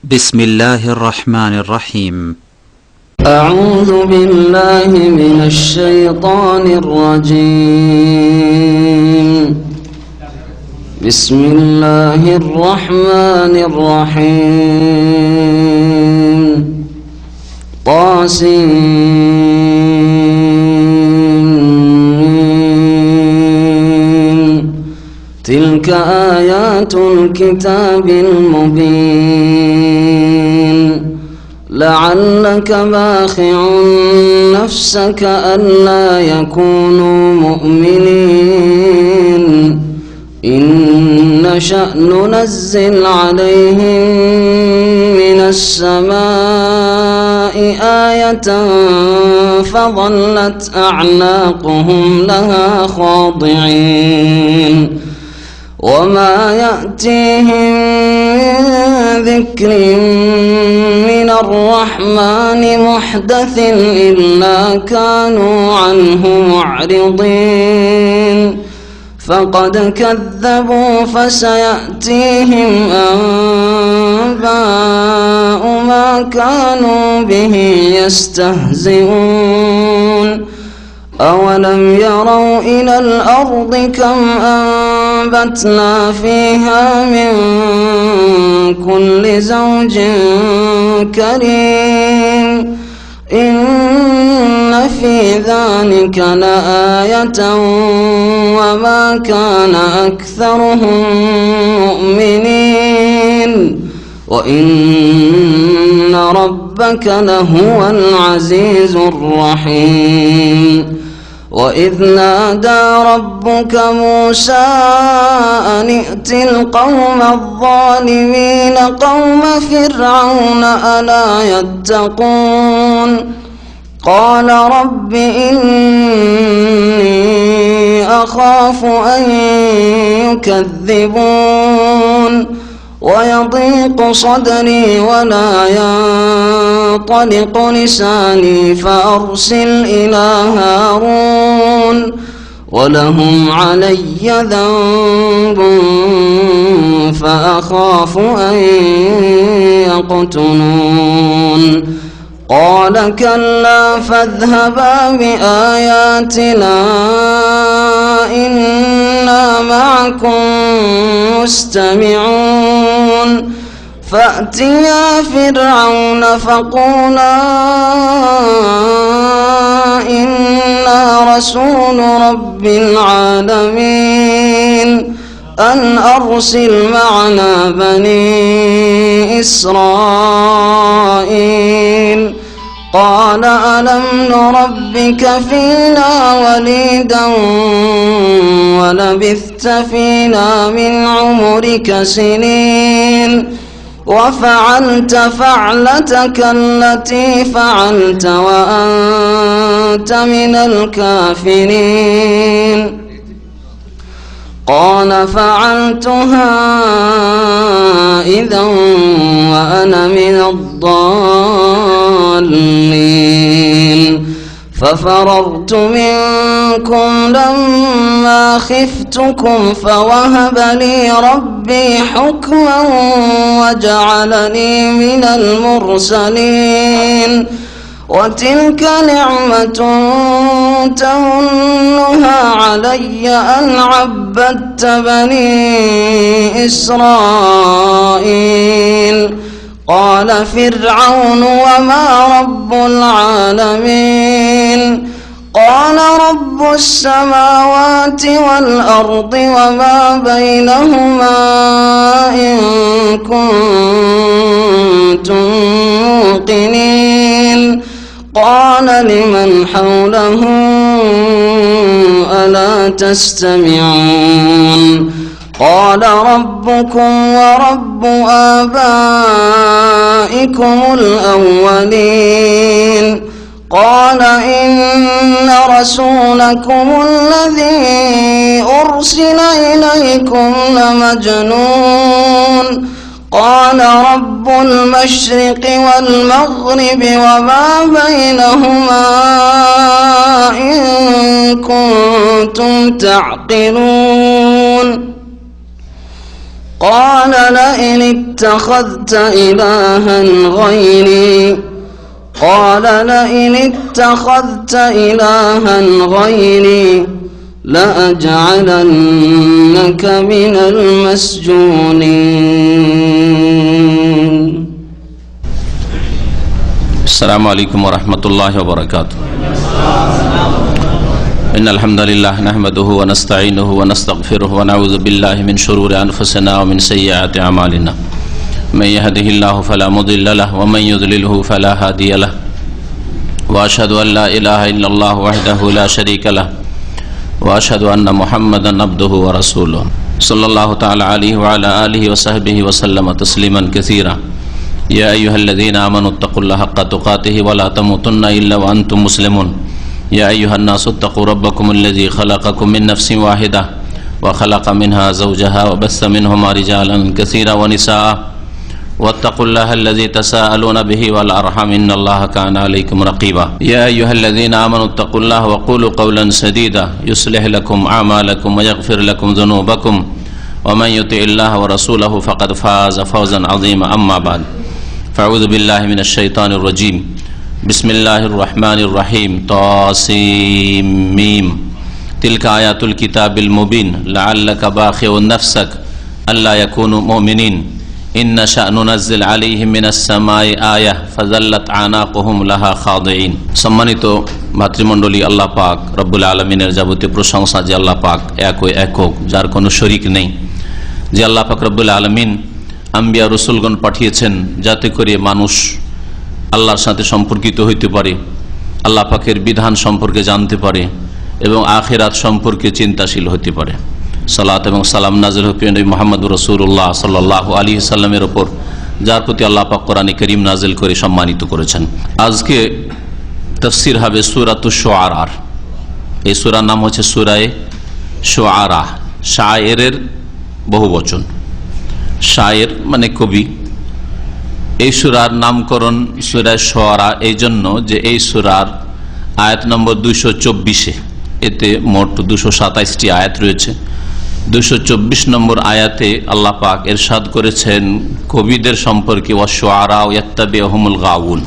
بسم الله الرحمن الرحيم. أعوذ بالله من الشيطان الرجيم. بسم الله الرحمن الرحيم. تلك آيات الكتاب المبين. لعلك باخع نفسك ألا يكونوا مؤمنين إن نشأ ننزل عليهم من السماء آية فظلت أعناقهم لها خاضعين وما يأتيهم من ذكر من الرحمن محدث إلا كانوا عنه معرضين فقد كذبوا فسيأتيهم أنباء ما كانوا به يستهزئون أولم يروا إلى الأرض كم أنبتنا فيها من كل زوج كريم إن في ذلك لآية وما كان أكثرهم مؤمنين وإن ربك لهو العزيز الرحيم. وإذ نادى ربك موسى أن ائت القوم الظالمين قوم فرعون ألا يتقون قال رب إني أخاف أن يكذبون ويضيق صدري ولا ينطلق لساني فأرسل إلى هارون ولهم علي ذنب فأخاف أن يقتلون قال كلا فاذهبا بآياتنا إنا معكم مستمعون فأتيا فرعون فقولا إنا رسول رب العالمين أن أرسل معنا بني إسرائيل قال ألم نربك فينا وليدا ولبثت فينا من عمرك سنين وفعلت فعلتك التي فعلت وأنت من الكافرين قال فعلتها إذا وأنا من الضالين ففررت منكم لما خفتكم فوهب لي ربي حكما وجعلني من المرسلين وتلك نعمة تمنها علي أن عبدت بني إسرائيل قال فرعون وما رب العالمين قال رب السماوات والأرض وما بينهما إن كنتم موقنين قال لمن حوله ألا تستمعون قال ربكم ورب آبائكم الأولين قال إن رسولكم الذي أرسل إليكم لمجنون قال رب المشرق والمغرب وما بينهما إن كنتم تعقلون قال لئن اتخذت إلها غيري لأجعلنك من المسجونين. السلام عليكم ورحمة الله وبركاته. إن الحمد لله نحمده ونستعينه ونستغفره ونعوذ بالله من شرور أنفسنا ومن سيئات أعمالنا. من يهده الله فلا مضل له ومن يضلله فلا هادي له. وأشهد أن لا إله إلا الله وحده لا شريك له. وأشهد أن محمدا عبده ورسوله صلى الله تعالى عليه وعلى آله وصحبه وسلم تسليما كثيرا. يا أيها الذين آمنوا اتقوا الله حق تقاته ولا تموتن إلا وأنتم مسلمون. يا أيها الناس اتقوا ربكم الذي خلقكم من نفس واحدة وخلق منها زوجها وبث منهما رجالا كثيرا ونساء واتقوا الله الذي تساءلون به والأرحام إن الله كان عليكم رقيبا. يا أيها الذين آمنوا اتقوا الله وقولوا قولا سديدا يصلح لكم أعمالكم ويغفر لكم ذنوبكم ومن يطع الله ورسوله فقد فاز فوزا عظيما. أما بعد فأعوذ بالله من الشيطان الرجيم. بسم الله الرحمن الرحيم. طاسيم ميم. تلك آيات الكتاب المبين لعلك باخع نفسك ألا يكونوا مؤمنين إن نشأ ننزل عليهم من السماء آية فظلت أعناقهم لها خاضعين. সম্মানিত ভাতৃমণ্ডলী, আল্লাহ পাক রব্বুল আলামিনের যাবতীয় প্রশংসা যে আল্লাহ পাক একক, যার কোনো শরীক নেই। যে আল্লাহ পাক রব্বুল আলামিন আম্বিয়া রসুলগণ পাঠিয়েছেন যাতে করে মানুষ আল্লাহর সাথে সম্পর্কিত হইতে পারে, আল্লাহ পাকের বিধান সম্পর্কে জানতে পারে এবং আখিরাত সম্পর্কে চিন্তাশীল হতে পারে। সালাত এবং সালাম নাযিল হোক নবী মুহাম্মদ রাসূলুল্লাহ সাল্লাল্লাহু আলাইহি সাল্লামের উপর, যার প্রতি আল্লাহ পাক কোরআনে কারীম নাযিল করে সম্মানিত করেছেন। আজকে তাফসীর হবে সূরাতুশ শুআরা। এই সূরার নাম হচ্ছে সূরায়ে শুআরা। শায়েরের বহুবচন, শায়ের মানে কবি। এই সূরার নামকরণ সূরায়ে শুআরা এই জন্য যে এই সূরার আয়াত নম্বর 224। এতে মোট 227টি আয়াত রয়েছে। 224 নম্বর আয়াতে আল্লাহ পাক ইরশাদ করেছেন কবিদের সম্পর্কে, ওয়াশুআরা ইয়াত্তাবিউহুমুল গাউন,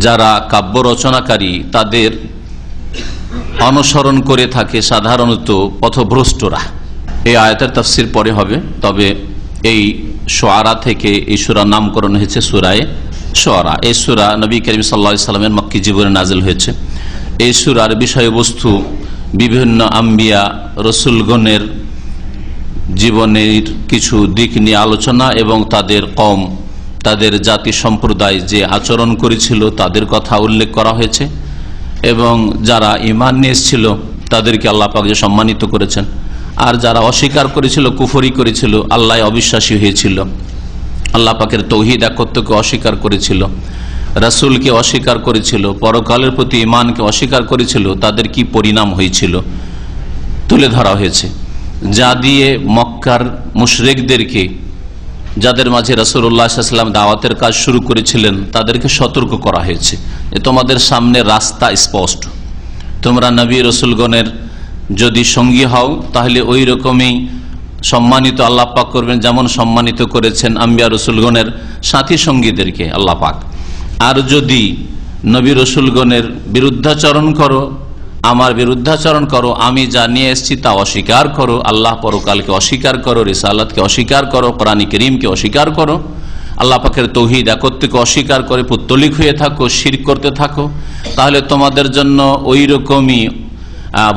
যারা কাব্য রচনাকারী তাদের অনুসরণ করে থাকে সাধারণত পথভ্রষ্টরা। এই আয়াতের তাফসীর পরে হবে, তবে এই শুআরা থেকে এই সূরার নামকরণ হয়েছে সূরায়ে শুআরা। এই সূরা নবী করিম সাল্লাল্লাহু আলাইহি সাল্লামের মক্কি জীবনে নাযিল হয়েছে। এই সূরার বিষয়বস্তু বিভিন্ন আম্বিয়া রসুলগণের জীবনের কিছু দিক নিয়ে আলোচনা এবং তাদের কওম, তাদের জাতি সম্প্রদায় যে আচরণ করেছিল তাদের কথা উল্লেখ করা হয়েছে এবং যারা ঈমান নিয়ে এসেছিল তাদেরকে আল্লাহ পাক যে সম্মানিত করেছেন, আর যারা অস্বীকার করেছিল, কুফরি করেছিল, আল্লাহ অবিশ্বাসী হয়েছিল, আল্লাহ পাকের তৌহিদ একত্বকে অস্বীকার করেছিল, রাসূলকে অস্বীকার করেছিল, পরকালের প্রতি ঈমানকে অস্বীকার করেছিল, তাদের কি পরিণাম হয়েছিল তুলে ধরা হয়েছে। যা দিয়ে মক্কার মুশরিকদেরকে, যাদের মাঝে রাসূলুল্লাহ সাল্লাল্লাহু আলাইহি ওয়াসাল্লাম দাওয়াতের কাজ শুরু করেছিলেন, তাদেরকে সতর্ক করা হয়েছে যে তোমাদের সামনে রাস্তা স্পষ্ট, তোমরা নবী রাসূলগণের যদি সঙ্গী হও তাহলে ওই রকমই সম্মানিত আল্লাহ পাক করবেন যেমন সম্মানিত করেছেন আম্বিয়া রাসূলগণের সাথী সঙ্গীদেরকে আল্লাহ পাক। আর যদি নবী রাসূলগণের বিরুদ্ধাচরণ করো, আমার বিরুদ্ধাচরণ করো, আমি যা নিয়ে এসেছি তা অস্বীকার করো, আল্লাহ পরকালকে অস্বীকার করো, রিসালাতকে অস্বীকার করো, কোরআন কারীমকে অস্বীকার করো, আল্লাহ পাকের তৌহিদ একত্বকে অস্বীকার করে পুত্তলিক হয়ে থাকো, শিরক করতে থাকো, তাহলে তোমাদের জন্য ওই রকমই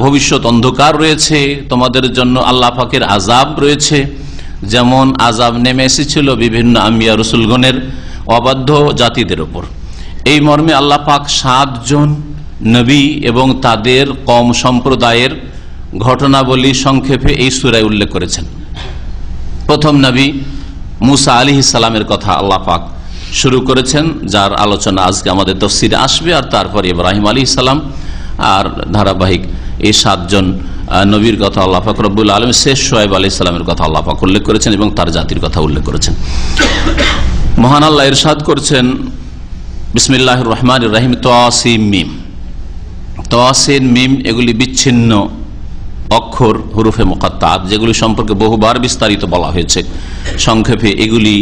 ভবিষ্যৎ অন্ধকার রয়েছে, তোমাদের জন্য আল্লাহ পাকের আযাব রয়েছে, যেমন আযাব নেমে এসেছিল বিভিন্ন আম্বিয়া রাসূলগণের অবাধ্য জাতিদের উপর। এই মর্মে আল্লাহ পাক 7 জন নবী এবং তাদের কওম সম্প্রদায়ের ঘটনাবলী সংক্ষেপে এই সূরায় উল্লেখ করেছেন। প্রথম নবী মুসা আলাইহিস সালামের কথা আল্লাহ পাক শুরু করেছেন, যার আলোচনা আজকে আমাদের তাফসীরে আসবে, আর তারপরে ইব্রাহিম আলাইহিস সালাম, আর ধারাবাহিক এই 7 জন নবীর কথা আল্লাহ পাক রব্বুল আলামিন শেষ শুআয়ব আলাইহিস সালামের কথা আল্লাহ পাক উল্লেখ করেছেন এবং তার জাতির কথা উল্লেখ করেছেন। মহান আল্লাহ ইরশাদ করছেন, বিসমিল্লাহির রহমানির রহিম, তাসিম মিম। তাসিন মিম এগুলি বিচ্ছিন্ন অক্ষর, হুরুফে মুকাত্তাত, যেগুলি সম্পর্কে বহুবার বিস্তারিত বলা হয়েছে। সংক্ষেপে এগুলি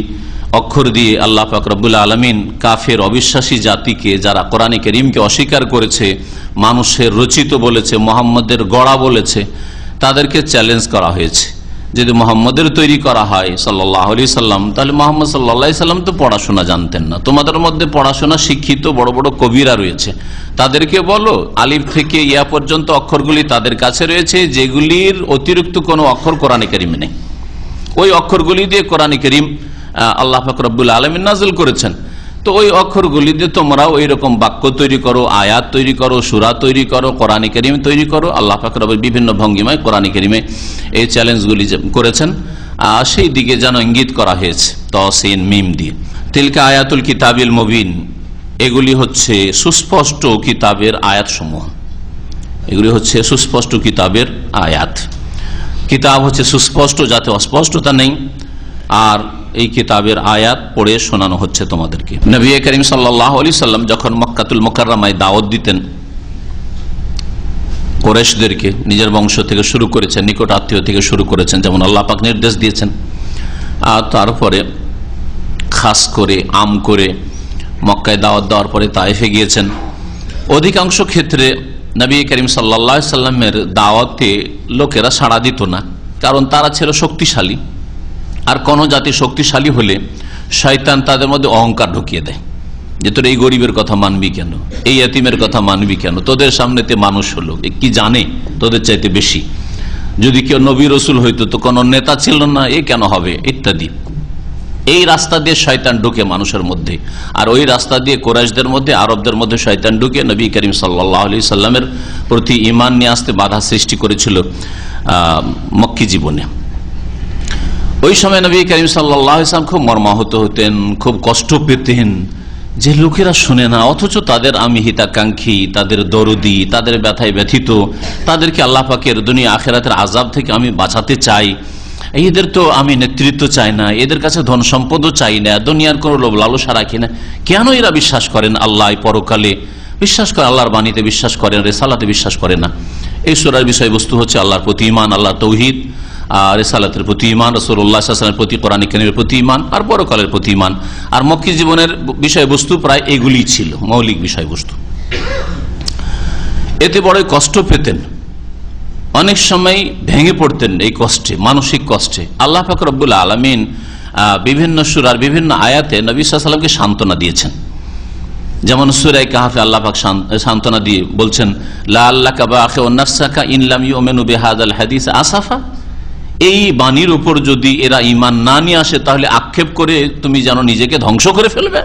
অক্ষর দিয়ে আল্লাহ পাক রব্বুল আলামিন কাফের অবিশ্বাসী জাতিকে, যারা কোরআনে কারীমকে অস্বীকার করেছে, মানুষের রচিত বলেছে, মুহাম্মদের গড়া বলেছে, তাদেরকে চ্যালেঞ্জ করা হয়েছে। যদি মুহাম্মদের তৈরি করা হয় সাল্লাল্লাহু আলাইহি সাল্লাম, তাহলে মুহাম্মদ সাল্লাল্লাহু আলাইহি সাল্লাম তো পড়াশোনা জানতেন না। তোমাদের মধ্যে পড়াশোনা শিক্ষিত বড় বড় কবিরা রয়েছে, তাদেরকে বলো আলিফ থেকে ইয়া পর্যন্ত অক্ষরগুলি তাদের কাছে রয়েছে, যেগুলির অতিরিক্ত কোনো অক্ষর কোরআনে কারীমে নেই। ওই অক্ষরগুলি দিয়ে কোরআনে কারীম আল্লাহ পাক রব্বুল আলামিন নাযিল করেছেন। তো ওই অক্ষরগুলি দিয়ে তোমরা ওই রকম বাক্য তৈরি করো, আয়াত তৈরি করো, সূরা তৈরি করো, কোরআনে কারীম তৈরি করো। আল্লাহ পাক রব্বুল বিভিন্ন ভঙ্গিমায় কোরআনে কারীমে এই চ্যালেঞ্জগুলি করেছেন, সেই দিকে যেন ইঙ্গিত করা হয়েছে তসিন মিম দিয়ে। তিলকা আয়াতুল কিতাবিল মুবিন, এগুলি হচ্ছে সুস্পষ্ট কিতাবের আয়াতসমূহ। এগুলি হচ্ছে সুস্পষ্ট কিতাবের আয়াত। কিতাব হচ্ছে সুস্পষ্ট, যাতে অস্পষ্টতা নেই। আর এই কিতাবের আয়াত পড়ে শোনানো হচ্ছে তোমাদেরকে। নবী করিম সাল্লাল্লাহু আলাইহি সাল্লাম যখন মক্কাতুল মুকাররমায় দাওয়াত দিতেন কুরাইশদেরকে, নিজের বংশ থেকে শুরু করেছেন, নিকট আত্মীয় থেকে শুরু করেছেন, যেমন আল্লাহ পাক নির্দেশ দিয়েছেন। আর তারপরে খাস করে আম করে মক্কায় দাওয়াত দেওয়ার পরে তায়েফে গিয়েছেন। অধিকাংশ ক্ষেত্রে নবী করিম সাল্লাল্লাহু আলাইহি সাল্লামের দাওয়াতে লোকেরা সাড়া দিত না, কারণ তারা ছিল শক্তিশালী। আর কোন জাতি শক্তিশালী হলে শয়তান তাদের মধ্যে অহংকার ঢুকিয়ে দেয়, যে তোর এই গরিবের কথা মানবি কেন, এই এতিমের কথা মানবি কেন, তোদের সামনেতে মানুষ হলো, কি জানে তোদের চাইতে বেশি। যদি কেউ নবী রসুল হইতো তো কোন নেতা ছিল না, এ কেন হবে, ইত্যাদি। এই রাস্তা দিয়ে শয়তান ঢুকে মানুষের মধ্যে, আর ওই রাস্তা দিয়ে কুরাইশদের মধ্যে, আরবদের মধ্যে শয়তান ঢুকে নবী করিম সাল্লাল্লাহু আলাইহি সাল্লামের প্রতি ঈমান নিয়ে আসতে বাধা সৃষ্টি করেছিল মক্কি জীবনে। ওই সময় নবী করিম সাল্লাল্লাহু আলাইহি সাল্লাম খুব মর্মাহত হতেন, খুব কষ্ট পেতেন যে লোকেরা শুনে না, অথচ তাদের আমি হিতাকাঙ্ক্ষী, তাদের দরদি, তাদের ব্যথায় ব্যথিত, তাদেরকে আল্লাহ পাকের দুনিয়া আখিরাতের আযাব থেকে আমি বাঁচাতে চাই। এদের তো আমি নেতৃত্ব চাই না, এদের কাছে ধন সম্পদও চাই না, দুনিয়ার কোনো লোভ লালসা রাখি না। কেন এরা বিশ্বাস করেন আল্লাহ পরকালে, বিশ্বাস করে আল্লাহর বাণীতে বিশ্বাস করেন, রিসালাতে বিশ্বাস করে না? এই সূরার বিষয়বস্তু হচ্ছে আল্লাহর প্রতি ঈমান, আল্লাহ তৌহিদ, আর রিসালাতের প্রতি ঈমান, রাসূলুল্লাহ সাল্লাল্লাহু আলাইহি ওয়াসাল্লামের প্রতি, কোরআন কারীমের প্রতি ঈমান, আর পরকালের প্রতি ঈমান। আর মক্কি জীবনের বিষয়বস্তু প্রায় এগুলি ছিল মৌলিক বিষয়বস্তু। এতে বড়ই কষ্ট পেতেন, অনেক সময় ভেঙে পড়তেন এই কষ্টে, মানসিক কষ্টে। আল্লাহ পাক রব্বুল আলামিন বিভিন্ন সূরার বিভিন্ন আয়াতে নবী সাল্লাল্লাহু আলাইহি ওয়াসাল্লামকে সান্ত্বনা দিয়েছেন। যেমন সূরা কাহফে আল্লাহ পাক সান্ত্বনা দিয়ে বলছেন, লাআল্লাকা বাখিউন নাফসাকা ইন লাম ইউমিনু বিহাযাল হাদিস আসাফা। এই বাণীর উপর যদি এরা ঈমান না নিয়ে আসে, তাহলে আক্ষেপ করে তুমি যেন নিজেকে ধ্বংস করে ফেলবে,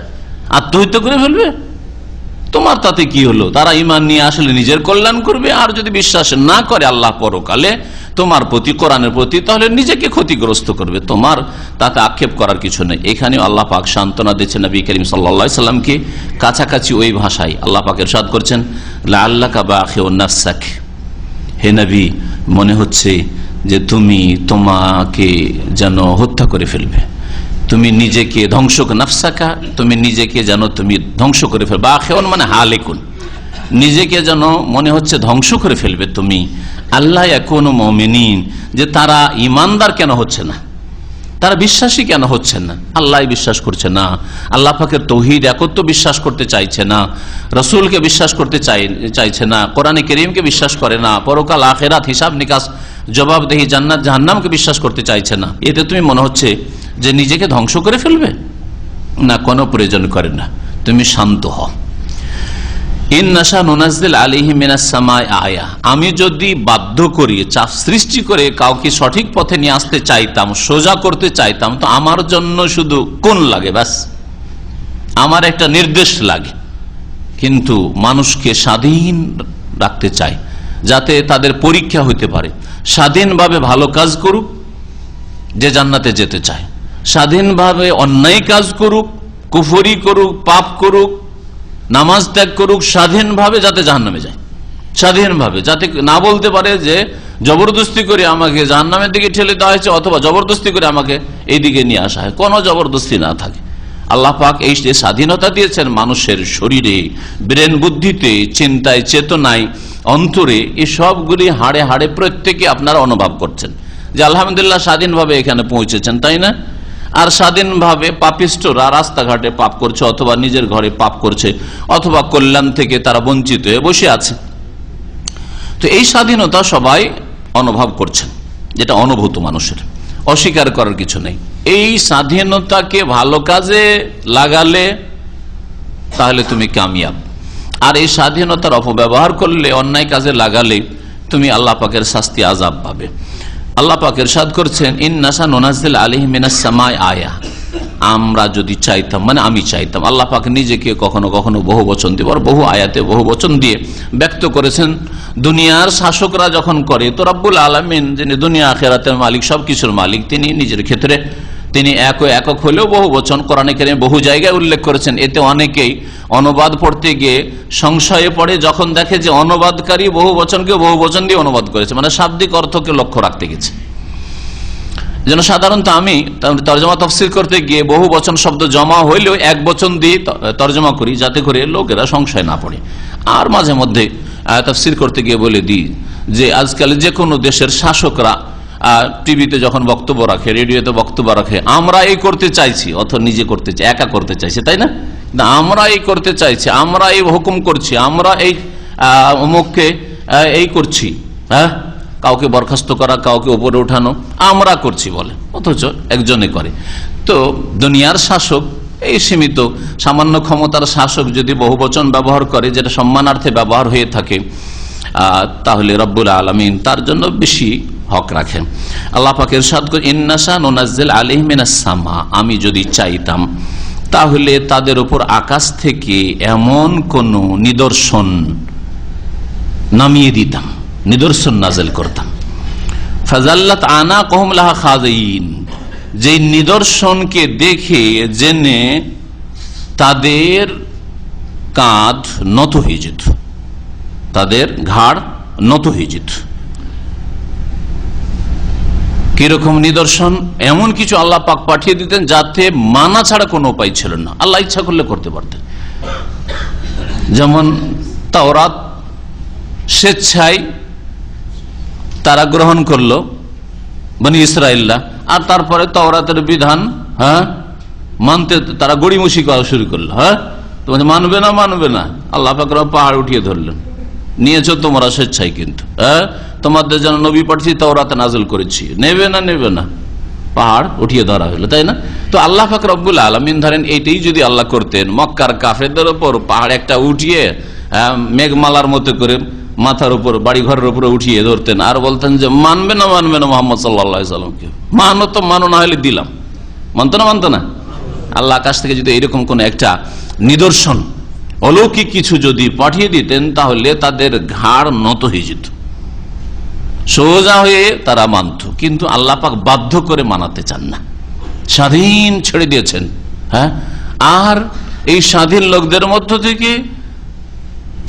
আত্মহত্যা করে ফেলবে। তোমার তাতে কি হলো? তারা ঈমান নিয়ে আসলে নিজের কল্যাণ করবে, আর যদি বিশ্বাস না করে আল্লাহ পরকালে তোমার প্রতি, কোরআনের প্রতি, তাহলে নিজেকে ক্ষতিগ্রস্ত করবে। তোমার তাতে আক্ষেপ করার কিছু নেই। এখানে আল্লাহ পাক সান্ত্বনা দিচ্ছেন নবী করিম সাল্লাল্লাহু আলাইহি সাল্লামকে কাছাকাছি ওই ভাষায়। আল্লাহ পাক ইরশাদ করছেন, লাআল্লাকা বাখিউন নাফসাক, হে নবী মনে হচ্ছে যে তুমি তোমাকে যেন হত্যা করে ফেলবে, তুমি নিজেকে ধ্বংস, নাফসাকা তুমি নিজেকে যেন তুমি ধ্বংস করে ফেলবে। বাখিউন মানে হালিকুন, নিজেকে যেন মনে হচ্ছে ধ্বংস করে ফেলবে তুমি। আল্লাহ ইয়াকুনু মুমিনিন, যে তারা ইমানদার কেন হচ্ছে না, তারা বিশ্বাসী কেন হচ্ছে না? আল্লাহ বিশ্বাস করছে না, আল্লাহ পাকের তৌহিদ একত্ব বিশ্বাস করতে চাইছে না, রসুলকে বিশ্বাস করতে চাইছে না, কোরআনে কারীমকে বিশ্বাস করে না, পরকাল আখিরাত, হিসাব নিকাশ, জবাবদেহি, জান্নাত জাহান্নামকে বিশ্বাস করতে চাইছে না। এতে তুমি মনে হচ্ছে যে নিজেকে ধ্বংস করে ফেলবে? না, কোনো প্রয়োজন করে না, তুমি শান্ত হও। আমি যদি বাধ্য করি, চাপ সৃষ্টি করে কাউকে সঠিক পথে নিয়ে আসতে চাইতাম, সোজা করতে চাইতাম, তো আমার জন্য শুধু কোন লাগে, ব্যাস আমার একটা নির্দেশ লাগে। কিন্তু মানুষকে স্বাধীন রাখতে চাই, যাতে তাদের পরীক্ষা হইতে পারে, স্বাধীনভাবে ভালো কাজ করুক যে জান্নাতে যেতে চায়, স্বাধীনভাবে অন্যায় কাজ করুক, কুফরি করুক, পাপ করুক, নামাজ ত্যাগ করুক, স্বাধীনভাবে যাতে জাহান্নামে যায়, স্বাধীনভাবে, যাতে না বলতে পারে যে জবরদস্তি করে আমাকে জাহান্নামের দিকে ঠেলে দেওয়া হয়েছে, অথবা জবরদস্তি করে আমাকে এই দিকে নিয়ে আসা হয়। কোনো জবরদস্তি না থাকে, আল্লাহ পাক এই যে স্বাধীনতা দিয়েছেন মানুষের শরীরে, ব্রেন বুদ্ধিতে, চিন্তায়, চেতনায়, অন্তরে, এই সবগুলি হাড়ে হাড়ে প্রত্যেকে আপনারা অনুভব করছেন যে আলহামদুলিল্লাহ স্বাধীনভাবে এখানে পৌঁছেছেন, তাই না? আর স্বাধীনভাবে পাপিষ্টরা রাস্তাঘাটে পাপ করছে, অথবা নিজের ঘরে পাপ করছে, অথবা কল্যাণ থেকে তারা বঞ্চিত হয়ে বসে আছে। তো এই স্বাধীনতা সবাই অনুভব করছেন, যেটা অনুভূত মানুষের, অস্বীকার করার কিছু নেই। এই স্বাধীনতাকে ভালো কাজে লাগালে তাহলে তুমি কামিয়াব, আর এই স্বাধীনতার অপব্যবহার করলে, অন্যায় কাজে লাগালে তুমি আল্লাহ পাকের শাস্তি, আযাব পাবে। আল্লাহ পাক ইরশাদ করছেন, ইন্নাশা নুনাজ্জিল আলাইহিম মিনাস সামাই আয়া, আমরা যদি চাইতাম, মানে আমি চাইতাম। আল্লাহ পাক নিজেকে কখনো কখনো বহু বচন দিয়ে, বহু আয়াতে বহু বচন দিয়ে ব্যক্ত করেছেন। দুনিয়ার শাসকরা যখন করে, তো রব্বুল আলামিন যিনি দুনিয়া আখিরাতের মালিক, সবকিছুর মালিক, তিনি নিজের ক্ষেত্রে তিনি একক হলেও বহু বচন কোরআনে কারিমে বহু জায়গায় উল্লেখ করেছেন। এতে অনেকেই অনুবাদ পড়তে গিয়ে সংশয়ে পড়ে, যখন দেখে যে অনুবাদকারী বহু বচনকে বহু বচন দিয়ে অনুবাদ করেছে, মানে শাব্দিক অর্থকে লক্ষ্য রাখতে গেছে। যেন সাধারণত আমি তর্জমা তফসির করতে গিয়ে বহু বচন শব্দ জমা হইলেও এক বচন দিয়ে তর্জমা করি, যাতে করে লোকেরা সংশয় না পড়ে। আর মাঝে মধ্যে তফসির করতে গিয়ে বলে দিই যে আজকাল যে কোনো দেশের শাসকরা টিভিতে যখন বক্তব্য রাখে, রেডিওতে বক্তব্য রাখে, আমরা এই করতে চাইছি, অথবা নিজে করতে চাই, একা করতে চাইছে, তাই না? আমরা এই করতে চাইছি, আমরা এই হুকুম করছি, আমরা এই অমুককে এই করছি, হ্যাঁ, কাউকে বরখাস্ত করা, কাউকে উপরে উঠানো আমরা করছি বলে, অথচ একজনে করে। তো দুনিয়ার শাসক, এই সীমিত সামান্য ক্ষমতার শাসক যদি বহুবচন ব্যবহার করে, যেটা সম্মানার্থে ব্যবহার হয়ে থাকে, তাহলে রব্বুল আলামিন তার জন্য বেশি হক রাখেন। আল্লাহ পাক ইরশাদ করেন, ইন্নাশা নুনাজ্জিল আলাইহিম মিনাস সামা, আমি যদি চাইতাম তাহলে তাদের উপর আকাশ থেকে এমন কোন নিদর্শন নামিয়ে দিতাম, নিদর্শন নাযিল করতাম। ফাজাল্লাত আনাকুহুম লাহা খাযিন, যে নিদর্শনকে দেখে জেনে তাদের কাঁধ নত হয়ে যেত, তাদের ঘাড় নত হয়ে যেত। কিরকম নিদর্শন? এমন কিছু আল্লাহ পাক পাঠিয়ে দিতেন যাতে মানা ছাড়া কোনো উপায় ছিল না, আল্লাহ ইচ্ছা করলে করতে পারতেন। যেমন তাওরাত স্বেচ্ছায় তারা গ্রহণ করলো, বনি ইসরাইলরা, আর তারপরে তাওরাতের বিধান মানতে তারা গড়িমসি করা শুরু করলো। তোমাদের মানবে না, মানবে না, আল্লাহ পাক পাহাড় উঠিয়ে ধরলেন, নিয়েছো তোমরা স্বেচ্ছায়, কিন্তু তোমাদের যেন নবী পাঠিয়ে তাওরাত নাযিল করেছি, নেবে না, নেবে না, পাহাড় উঠিয়ে ধরা হলো, তাই না? তো আল্লাহ পাক রব্বুল আলামিন ধরেন এইটাই যদি আল্লাহ করতেন, মক্কার কাফেরদের উপর পাহাড় একটা উঠিয়ে মেঘমালার মতো করে মাথার উপর, বাড়ি ঘরের উপরে উঠিয়ে ধরতেন, আর বলতেন যে মানবে না, মানবে না মোহাম্মদ সাল্লাল্লাহু আলাইহি সাল্লামকে, মানো তো মানো, না হলে দিলাম, মানতো না, মানতো না। আল্লাহ আকাশ থেকে যদি এরকম কোন একটা নিদর্শন, অলৌকিক কিছু যদি পাঠিয়ে দিতেন, তাহলে তাদের ঘাড় নত হয়ে যেত, সোজা হয়ে তারা মানত। কিন্তু আল্লাহ পাক বাধ্য করে মানাতে চান না, স্বাধীন ছেড়ে দিয়েছেন। আর এই স্বাধীন লোকদের মধ্য থেকে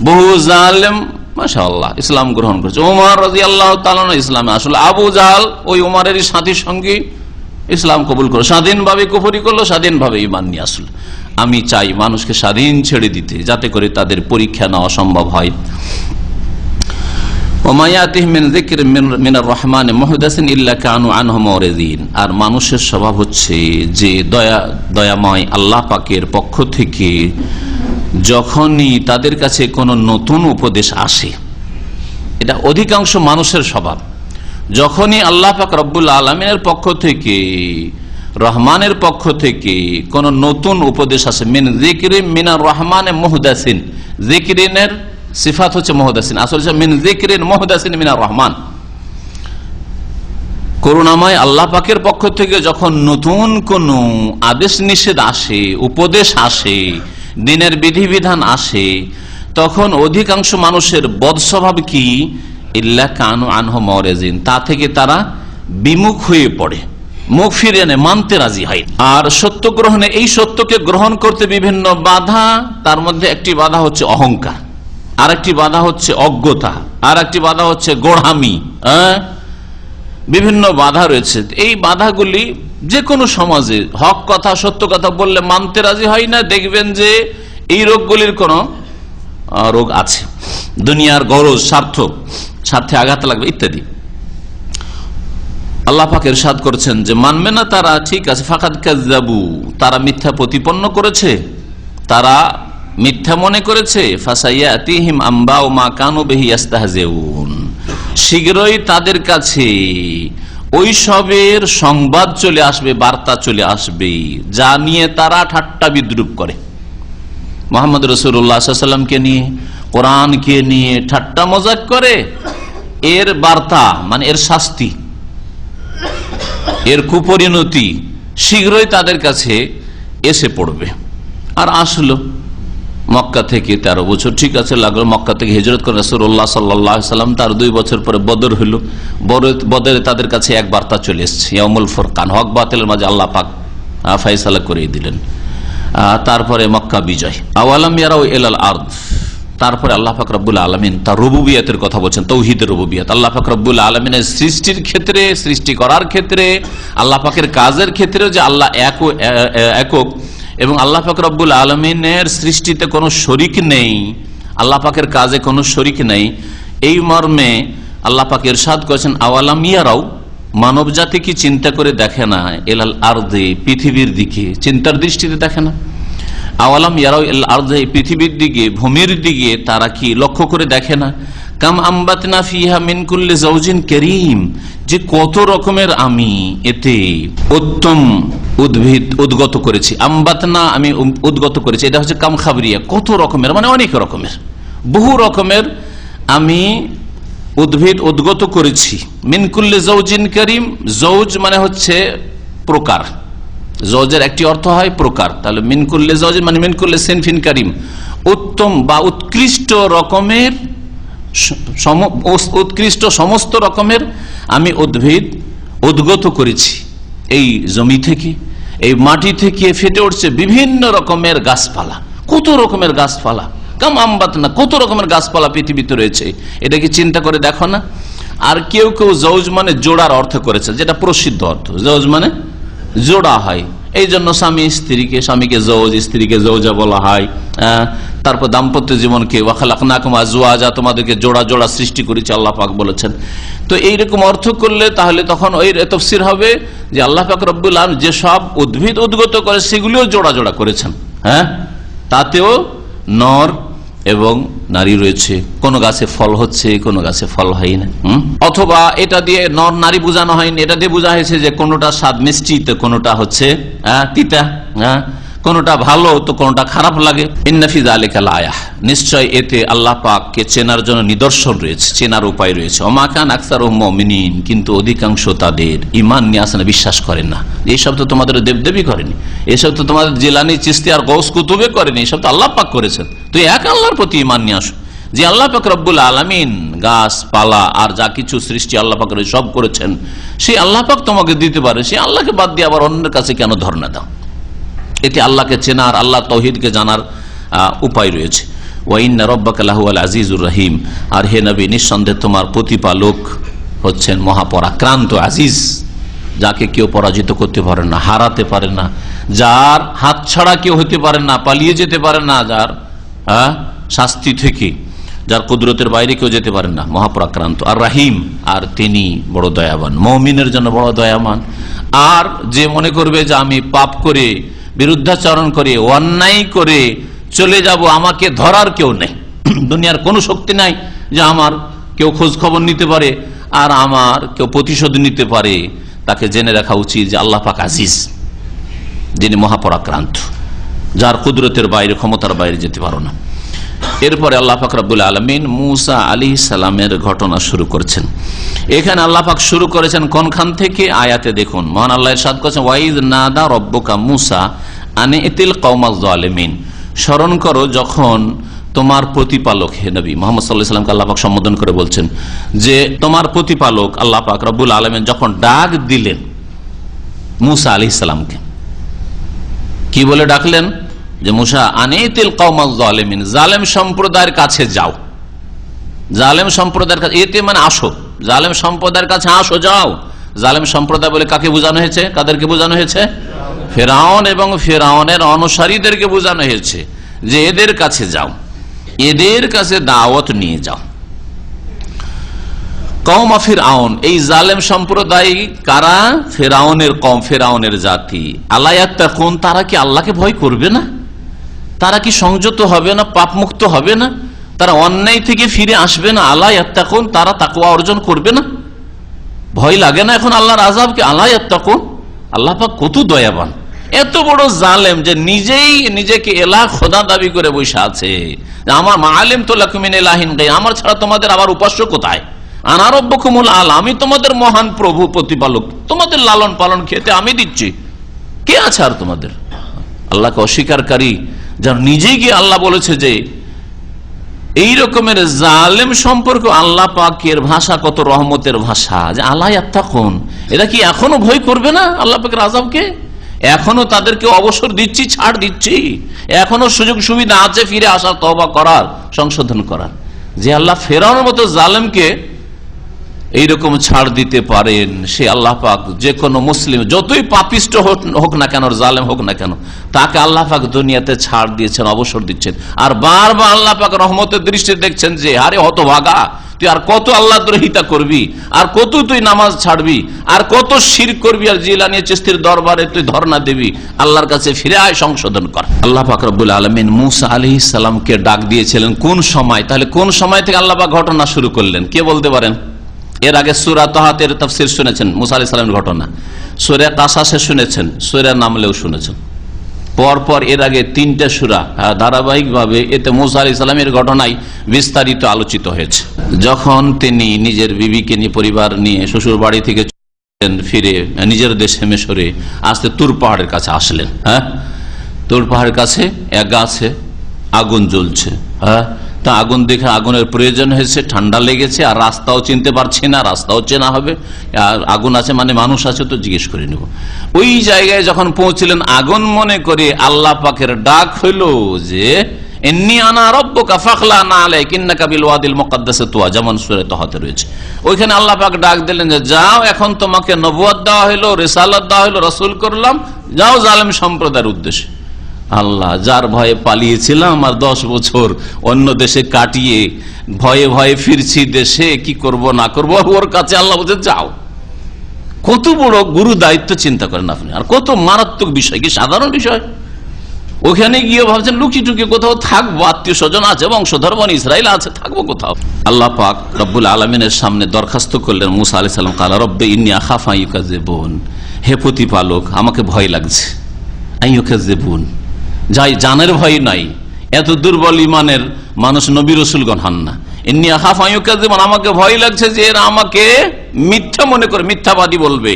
বহু জালেম মাশাআল্লাহ ইসলাম গ্রহণ করেছে। ওমর রাদিয়াল্লাহু তাআলা ইসলামে আসলে, আবু জাহাল ওই ওমরেরই সাথী সঙ্গী ইসলাম কবুল করলো, স্বাধীনভাবে কুফরি করলো, স্বাধীনভাবে ঈমান নিয়ে আসলো। আমি চাই মানুষকে স্বাধীন ছেড়ে দিতে, যাতে করে তাদের পরীক্ষা নেওয়া সম্ভব হয়। আর মানুষের স্বভাব হচ্ছে যে দয়াময় আল্লাহ পাকের পক্ষ থেকে যখনই তাদের কাছে কোনো নতুন উপদেশ আসে, এটা অধিকাংশ মানুষের স্বভাব, যখনই আল্লাহ পাক রব্বুল আলামিনের পক্ষ থেকে, রহমানের পক্ষ থেকে কোন নতুন উপদেশ আসে, মিন যিকরিন মিনার রহমানে মুহদাসিন, যিকরিনের সিফাত হচ্ছে মুহদাসিন, আসলে মিন যিকরিন মুহদাসিন মিনার রহমান, করুণাময় আল্লাহ পাকের পক্ষ থেকে যখন নতুন কোন আদেশ নিষেধ আসে, উপদেশ আসে, দিনের বিধিবিধান আসে, তখন অধিকাংশ মানুষের বদস্বভাব কি? ইল্লা কানু আনহু মুরিজিন, তা থেকে তারা বিমুখ হয়ে পড়ে, মুখ ফিরিয়ে নেয়, মানতে রাজি হয়। আর সত্য গ্রহণে, এই সত্যকে গ্রহণ করতে বিভিন্ন বাধা, তার মধ্যে একটি বাধা হচ্ছে অহংকার, আর একটি বাধা হচ্ছে অজ্ঞতা, আর একটি বাধা হচ্ছে গোড়ামি, বিভিন্ন বাধা রয়েছে। এই বাধাগুলি যে কোনো সমাজে হক কথা সত্য কথা বললে মানতে রাজি হয় না। দেখবেন যে এই রোগগুলির কোন রোগ আছে, দুনিয়ার গরজ, স্বার্থে আঘাত লাগবে ইত্যাদি। আল্লাহ পাক ইরশাদ করছেন যে মানবে না তারা, ঠিক আছে, ফাকাদ কাযযাবু, তারা মিথ্যা প্রতিপন্ন করেছে, তারা মিথ্যা মনে করেছে। ফাসাইয়াতিহিম আম্বাউ মা কানু বিহি ইস্তাহজিউন, শীঘ্রই তাদের কাছে ওই সবের সংবাদ চলে আসবে, বার্তা চলে আসবে যা নিয়ে তারা ঠাট্টা বিদ্রুপ করে। মুহাম্মদ রাসূলুল্লাহ সাল্লাল্লাহু আলাইহি ওয়াসাল্লামকে নিয়ে, কোরআনকে নিয়ে ঠাট্টা মজাক করে, এর বার্তা মানে এর শাস্তি, এর কুপরিণতি শীঘ্রই তাদের কাছে এসে পড়বে। আর আসলো মক্কা থেকে 13 বছর, ঠিক আছে, লাগলো মক্কা থেকে হিজরত করে রাসূলুল্লাহ সাল্লাল্লাহু আলাইহি ওয়াসাল্লাম, তার 2 বছর পরে বদর হলো। বদরে তাদের কাছে এক বার্তা চলে এসেছে, ইয়াউমুল ফুরকান, হক বাতিলের মাঝে আল্লাহ পাক ফয়সালা করে দিলেন। তারপরে মক্কা বিজয়। আওয়ালাম ইয়ারাউ ইলাল আরদ, তারপরে আল্লাহ পাক রব্বুল আলামিন তার রুবুবিয়তের কথা বলছেন, তৌহিদের রুবুবিয়ত। আল্লাহ পাক রব্বুল আলামিনের সৃষ্টির ক্ষেত্রে, সৃষ্টি করার ক্ষেত্রে, আল্লাহ পাকের কাজের ক্ষেত্রে যে আল্লাহ একক এবং আল্লাহ পাক রব্বুল আলামিনের সৃষ্টিতে কোনো শরিক নেই, আল্লাহ পাকের কাজে কোনো শরিক নেই, এই মর্মে আল্লাহ পাক ইরশাদ করেছেন আওয়ালাম ইয়ারাউ, মানব জাতি কি চিন্তা করে দেখে না, ইলাল আরদে, পৃথিবীর দিকে, চিন্তার দৃষ্টিতে দেখে না। আওয়ালাম ইয়ারাউ ইলাল আরদে, পৃথিবীর দিকে, ভূমির দিকে তারা কি লক্ষ্য করে দেখে না। কাম আম্বাতনা ফিহা মিন কুল্লি যাওজিন কারীম, যে কত রকমের আমি এতে উত্তম উদ্ভিদ উদ্গত করেছি। আম্বাতনা, আমি উদ্গত করেছি, এটা হচ্ছে কাম খাবরিয়া, কত রকমের মানে অনেক রকমের, বহু রকমের আমি উদ্ভিদ উদ্গত করেছি। মিন কুল্লি যাওজিন কারীম, যাওজ মানে হচ্ছে প্রকার, যাওজের একটি অর্থ হয় প্রকার, তাহলে মিন কুল্লি যাওজিন মানে মিন কুল্লি সিনফিন কারীম, উত্তম বা উৎকৃষ্ট রকমের, উৎকৃষ্ট সমস্ত রকমের আমি উদ্ভিদ উদ্গত করেছি। এই জমি থেকে, এই মাটি থেকে ফেটে উঠছে বিভিন্ন রকমের গাছপালা, কত রকমের গাছপালা, কাম আম্বাতনা, কত রকমের গাছপালা পৃথিবীতে রয়েছে, এটা কি চিন্তা করে দেখো না। আর কেউ কেউ যাওজ মানে জোড়ার অর্থ করেছে, যেটা প্রসিদ্ধ অর্থ, যাওজ মানে জোড়া হয়, এই জন্য স্বামীকে যাওজ, স্ত্রীকে যাওজা বলা হয়। তারপর দাম্পত্য জীবনকে ওয়াখালাকনাকুম আজওয়াজা, তোমাদেরকে জোড়া জোড়া সৃষ্টি করেছে আল্লাহ পাক বলেছেন। তো এইরকম অর্থ করলে তাহলে তখন ওই তাফসীর হবে যে আল্লাহ পাক রব্বুল আলামিন যে সব উদ্ভিদ উদ্গত করে সেগুলিও জোড়া জোড়া করেছেন, তাতেও নর এবং নারী রয়েছে, কোন গাছে ফল হচ্ছে, কোন গাছে ফল হয় না। অথবা এটা দিয়ে নর নারী বোঝানো হয়নি, এটা দিয়ে বোঝা হয়েছে যে কোনটা স্বাদ মিষ্টি তো কোনটা হচ্ছে তিতা, কোনটা ভালো তো কোনটা খারাপ লাগে। ইন্না ফি যালিকা লায়াহ, নিশ্চয় এতে আল্লাহ পাককে চেনার জন্য নিদর্শন রয়েছে, চেনার উপায় রয়েছে। ওমা কান আকসারুহুম মুমিনিন, কিন্তু অধিকাংশ তাদের ঈমান নিয়ে আসে না, বিশ্বাস করেন না। এইসব তো তোমাদের দেবদেবী করেনি, এসব তো তোমাদের জিলানী, চিশতি আর গৌস কুতুবে করেনি, এসব তো আল্লাহ পাক করেছেন। তুই এক আল্লাহর প্রতি ঈমান নিয়ে আসো, যে আল্লাহ পাক রব্বুল আলামিন গাছপালা আর যা কিছু সৃষ্টি আল্লাহ পাক সব করেছেন, সেই আল্লাহ পাক তোমাকে দিতে পারে, সেই আল্লাহকে বাদ দিয়ে আবার অন্যের কাছে কেন ধর্ণা দাও। এতে আল্লাহকে চেনার, আল্লাহ তাওহীদকে জানার উপায় রয়েছে। ওয়া ইন্না রাব্বাকা লাহুয়াল আজিজুর রহিম, আর হে নবী নিঃসন্দেহে তোমার প্রতিপালক হচ্ছেন মহাপরাক্রান্ত আজিজ, যাকে কেউ পরাজিত করতে পারে না, হারাতে পারে না, যার হাত ছাড়া কেউ হতে পারে না, পালিয়ে যেতে পারে না, যার শাস্তি থেকে, যার কুদরতের বাইরে কেউ যেতে পারে না, মহাপরাক্রান্ত। আর রাহিম, আর তিনি বড় দয়াবান, মুমিনের জন্য বড় দয়াবান। আর যে মনে করবে যে আমি পাপ করে, বিরুদ্ধাচরণ করে, অন্যায় করে চলে যাব, আমাকে ধরার কেউ নেই, দুনিয়ার কোনো শক্তি নাই যে আমার কেউ খোঁজ খবর নিতে পারে আর আমার কেউ প্রতিশোধ নিতে পারে, তাকে জেনে রাখা উচিত যে আল্লাহ পাক আজিজ, যিনি মহাপরাক্রান্ত, যার কুদরতের বাইরে, ক্ষমতার বাইরে যেতে পারো না। এরপরে আল্লাহ পাক রব্বুল আলামিন মুসা আলাইহিস সালামের ঘটনা শুরু করছেন। এখানে আল্লাহ পাক শুরু করেছেন কোনখান থেকে, আয়াতে দেখুন, মহান আল্লাহ ইরশাদ করেছেন ওয়াইজ নাদা রব্বুকা মুসা আন ইতিল কওমাজ জালিমিন, স্মরণ করো যখন তোমার প্রতিপালক, হে নবী মুহাম্মদ সাল্লাল্লাহু আলাইহি ওয়াসাল্লামকে আল্লাহ পাক সম্বোধন করে বলছেন যে তোমার প্রতিপালক আল্লাহ পাক রব্বুল আলামিন যখন ডাক দিলেন মুসা আলাইহিস সালামকে, কি বলে ডাকলেন? যে মুসা আনিতিল কওমাজ জালিমিন, জালেম সম্প্রদায়ের কাছে যাও, জালেম সম্প্রদায়ের কাছে, এতে মানে আসো, জালেম সম্প্রদায়ের কাছে আসো, যাও। জালেম সম্প্রদায় বলে কাকে বোঝানো হয়েছে? কাদেরকে বোঝানো হয়েছে? ফেরাউন এবং ফেরাউনের অনুসারীদেরকে বোঝানো হয়েছে যে এদের কাছে যাও, এদের কাছে দাওয়াত নিয়ে যাও। কওম ফিরআউন, এই জালেম সম্প্রদায় কারা? ফেরাউনের কওম, ফেরাউনের জাতি। আলা ইয়াত্তাকুন, তারা কি আল্লাহকে ভয় করবে না? তারা কি সংযত হবে না? পাপ মুক্ত হবে না? তারা অন্যায় থেকে ফিরে আসবে না? আলা ইয়াত্তাকুন, তারা তাকওয়া অর্জন করবে না? ভয় লাগে না এখন আল্লাহর আযাবকে? আলা ইয়াত্তাকুন, আল্লাহ পাক কত দয়াবান। এত বড় জালেম যে নিজেই নিজেকে এলাহ খোদা দাবি করে বসে আছে, আমার মাআলিম তো লাকুম মিন ইলাহিন গায়র, আমার ছাড়া তোমাদের আবার উপাস্য কোথায়? আনা রাব্বুকুমুল আলা, আমি তোমাদের মহান প্রভু প্রতিপালক, তোমাদের লালন পালন খেতে আমি দিচ্ছি, কে আছে আর তোমাদের? আল্লাহকে অস্বীকারী যার নিজেই গিয়ে আল্লাহ বলেছে যে এই রকমের জালেম সম্পর্ক আল্লাহ পাকের ভাষা কত রহমতের ভাষা, যে আলা ইয়াত্তাকুন, এরা কি এখনো ভয় করবে না আল্লাহ পাকের আযাবকে? এখনো তাদেরকে অবসর দিচ্ছি, ছাড় দিচ্ছি, এখনো সুযোগ সুবিধা আছে ফিরে আসা, তওবা করার, সংশোধন করার। যে আল্লাহ ফেরাউনের মতো জালেমকে এইরকম ছাড় দিতে পারেন, সে আল্লাহ পাক যে কোনো মুসলিম যতই পাপিষ্ট হোক না কেন, জালেম হোক না কেন, তাকে আল্লাহ পাক দুনিয়াতে ছাড় দিয়েছেন, অবসর দিচ্ছেন। আর বারবার আল্লাহ পাক রহমতের দৃষ্টি দেখছেন যে আরে হতভাগা, তুই আর কত আল্লাহ দ্রোহিতা করবি, আর কত তুই নামাজ ছাড়বি, আর কত শিরক করবি, আর জিলানী চিশতির দরবারে তুই ধর্ণা দিবি, আল্লাহর কাছে ফিরে আয়, সংশোধন কর। আল্লাহ পাক রব্বুল আলামিন মুসা আলাইহিস সালামকে ডাক দিয়েছিলেন কোন সময়? তাহলে কোন সময় থেকে আল্লাহ পাক ঘটনা শুরু করলেন, কে বলতে পারেন? এর আগে সূরা তাহাতের তাফসীর শুনেছেন, মুসা আলাইহিস সালামের ঘটনা। সূরা কাসাসে শুনেছেন, সূরা নামলেও শুনেছেন। পরপর এর আগে 3টে সূরা ধারাবাহিকভাবে এতে মুসা আলাইহিস সালামের ঘটনাই বিস্তারিত আলোচিত হয়েছে। যখন তিনি নিজের বিবিকে নিয়ে, পরিবার নিয়ে শ্বশুর বাড়ি থেকে ফিরে নিজের দেশে মিশরে আসতে তুর পাহাড়ের কাছে আসলেন। তুর পাহাড়ের কাছে এক গাছে আগুন জ্বলছে। তা আগুন দেখে আগুনের প্রয়োজন হয়েছে, ঠান্ডা লেগেছে, আর রাস্তাও চিনতে পারছি না, রাস্তাও চেনা হবে, আগুন আছে মানে মানুষ আছে, তো জিজ্ঞেস করে নেব। ওই জায়গায় যখন পৌঁছলেন, আগুন মনে করে আল্লাহ পাকের ডাক হইল যে ইন্নী আনা রাব্বুকা ফাখলা'না আলাইকা ইন্নাকা বিল ওয়াদিল মুকাদ্দাসে তুয়া, যেমন সূরা তাহাতে রয়েছে। ওইখানে আল্লাহ পাক ডাক দিলেন যে যাও, এখন তোমাকে নবুয়ত দেওয়া হলো, রিসালাত দেওয়া হলো, রাসূল করলাম, যাও জালেম সম্প্রদায়ের উদ্দেশ্যে। আল্লাহ, যার ভয়ে পালিয়েছিলাম আর 10 বছর অন্য দেশে কাটিয়ে ভয়ে ভয়ে ফিরছি দেশে, কি করব না করব, ওর কাছে আল্লাহ বলছে যাও। কত বড় গুরু দায়িত্ব চিন্তা করেন আপনি, আর কত মারাত্মক বিষয়, কি সাধারণ বিষয়। ওখানে গিয়ে ভাবছেন লুকিয়ে টুকিয়ে কোথাও থাকবো, আত্মীয় স্বজন আছে, বংশধর বনি ইসরাইল আছে, থাকবো কোথাও। আল্লাহ পাক রব্বুল আলামিনের সামনে দরখাস্ত করলেন মুসা আলাইহিস সালাম, কালা রব্বি ইন্নী আখাফু আন ইউকাযযিবুন, হে প্রতিপালক আমার ভয় লাগছে, আন ইউকাযযিবুন, যাই জানের ভয় নাই, এত দুর্বল ইমানের মানুষ নবী রাসূলগণ হন না। ইন্নী আখাফু আন ইউকাযযিবুন, আমাকে ভয় লাগছে যে এরা আমাকে মিথ্যা মনে করে, মিথ্যাবাদী বলবে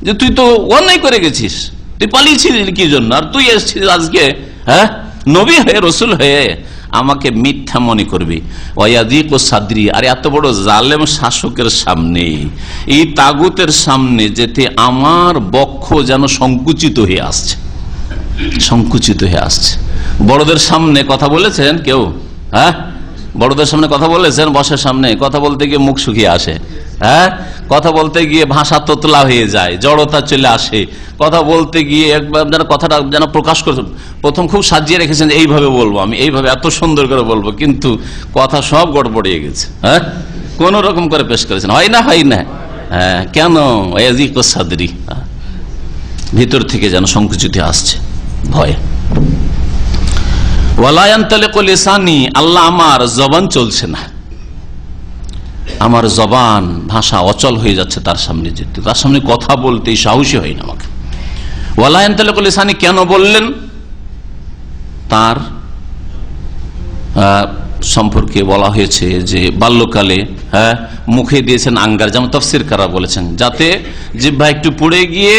যে তুই তো অন্যায় করে গেছিস, তুই পালিয়েছিলি কি জন্য, আর তুই এসেছিস আজকে নবী হয়ে, রসুল হয়ে আমাকে মিথ্যা মনে করবি। ওয়ায়াযিকু সাদরি, আর এত বড় জালেম শাসকের সামনে, এই তাগুতের সামনে যেতে আমার বক্ষ যেন সংকুচিত হয়ে আসছে, সংকুচিত হয়ে আসছে। বড়দের সামনে কথা বলেছেন কেউ? বড়দের সামনে কথা বলেছেন? বসের সামনে কথা বলতে গিয়ে মুখ শুকিয়ে আসে, কথা বলতে গিয়ে ভাষা তোতলা হয়ে যায়, জড়তা চলে আসে, কথা বলতে গিয়ে একবার যেন কথাটা যেন প্রকাশ করছে, প্রথম খুব সাজিয়ে রেখেছেন যে এইভাবে বলবো, আমি এইভাবে এত সুন্দর করে বলবো, কিন্তু কথা সব গড়বড়িয়ে গেছে, কোন রকম করে পেশ করেছেন, হয় না হয় না। কেন? ওয়ায়াযিকু সাদরি, ভিতর থেকে যেন সংকুচিত আসছে ভয়। ওয়ালা ইয়ানতালিকু লিসানি, আল্লাহ আমার জবান চলছে না, আমার জবান ভাষা অচল হয়ে যাচ্ছে তার সামনে যেতে, তার সামনে কথা বলতেই সাহসী হয় না আমাকে। ওয়ালা ইয়ানতালিকু লিসানি কেন বললেন? তার সম্পর্কে বলা হয়েছে যে বাল্যকালে মুখে দিয়েছেন আঙ্গার, যেমন তাফসীরকাররা বলেছেন, যাতে জিহ্বা একটু পুড়ে গিয়ে